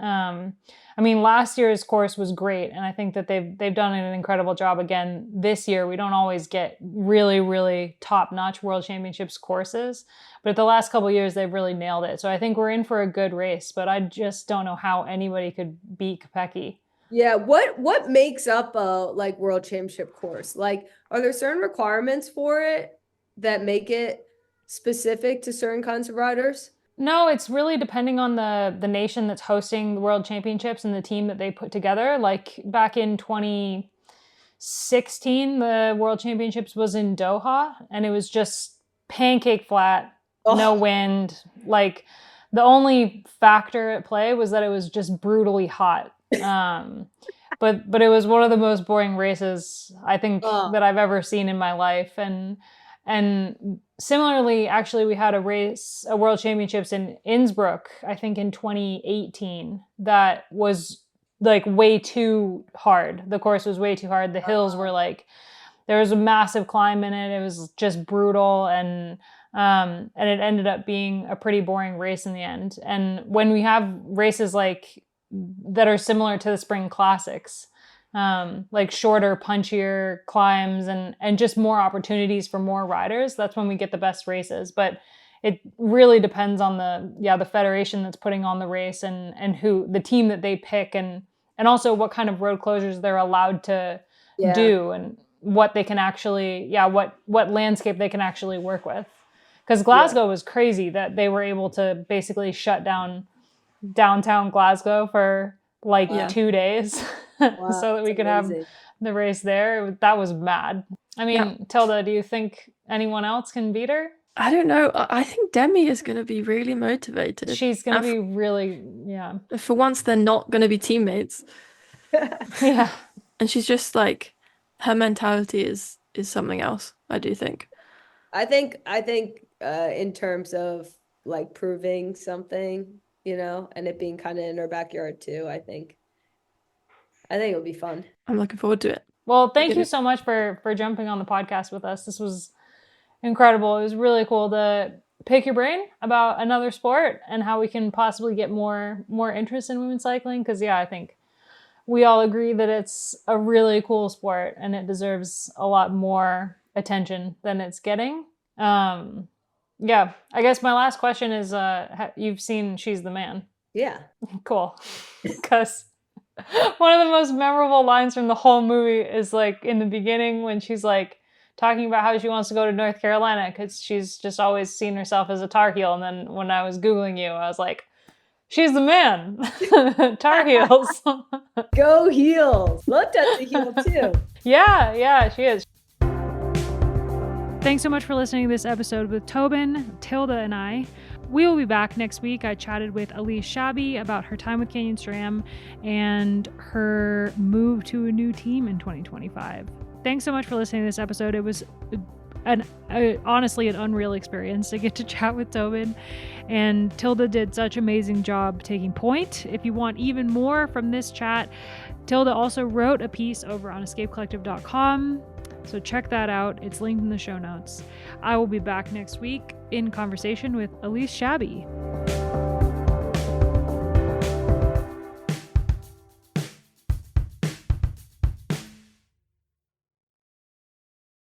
I mean, last year's course was great, and I think that they've done an incredible job again this year. We don't always get really, really top-notch World Championships courses, but the last couple of years they've really nailed it. So I think we're in for a good race, but I just don't know how anybody could beat Kopecky. Yeah, what makes up a like world championship course? Like, are there certain requirements for it that make it specific to certain kinds of riders? No, it's really depending on the nation that's hosting the World Championships and the team that they put together. Like back in 2016, the World Championships was in Doha, and it was just pancake flat, no wind. Like the only factor at play was that it was just brutally hot. But it was one of the most boring races I think that I've ever seen in my life. And similarly, actually, we had a World Championships in Innsbruck, I think in 2018, that was like way too hard. The course was way too hard. The hills were like, there was a massive climb in it. It was just brutal, and it ended up being a pretty boring race in the end. And when we have races like that are similar to the Spring Classics, like shorter, punchier climbs and just more opportunities for more riders, that's when we get the best races. But it really depends on the federation that's putting on the race and who the team that they pick and also what kind of road closures they're allowed to do and what they can actually what landscape they can actually work with. Because Glasgow was crazy that they were able to basically shut down downtown Glasgow for like 2 days. So that we could have the race there. That was mad. I mean, Tilda, do you think anyone else can beat her? I don't know. I think Demi is going to be really motivated. She's going to be really, For once, they're not going to be teammates. Yeah. And she's just like, her mentality is something else, I do think. I think in terms of like proving something, and it being kind of in her backyard too, I think it would be fun. I'm looking forward to it. Well, thank you so much for jumping on the podcast with us. This was incredible. It was really cool to pick your brain about another sport and how we can possibly get more interest in women's cycling. Because I think we all agree that it's a really cool sport and it deserves a lot more attention than it's getting. I guess my last question is, you've seen She's the Man. Yeah. Cool. Because one of the most memorable lines from the whole movie is like in the beginning when she's like talking about how she wants to go to North Carolina because she's just always seen herself as a Tar Heel. And then when I was Googling you, I was like, she's the man. Tar Heels. Go Heels. Looked at the heel too. Yeah, she is. Thanks so much for listening to this episode with Tobin, Tilda, and I. We will be back next week. I chatted with Elise Shabby about her time with Canyon SRAM and her move to a new team in 2025. Thanks so much for listening to this episode. It was honestly an unreal experience to get to chat with Tobin, and Tilda did such an amazing job taking point. If you want even more from this chat, Tilda also wrote a piece over on escapecollective.com. So check that out. It's linked in the show notes. I will be back next week in conversation with Elise Shabby.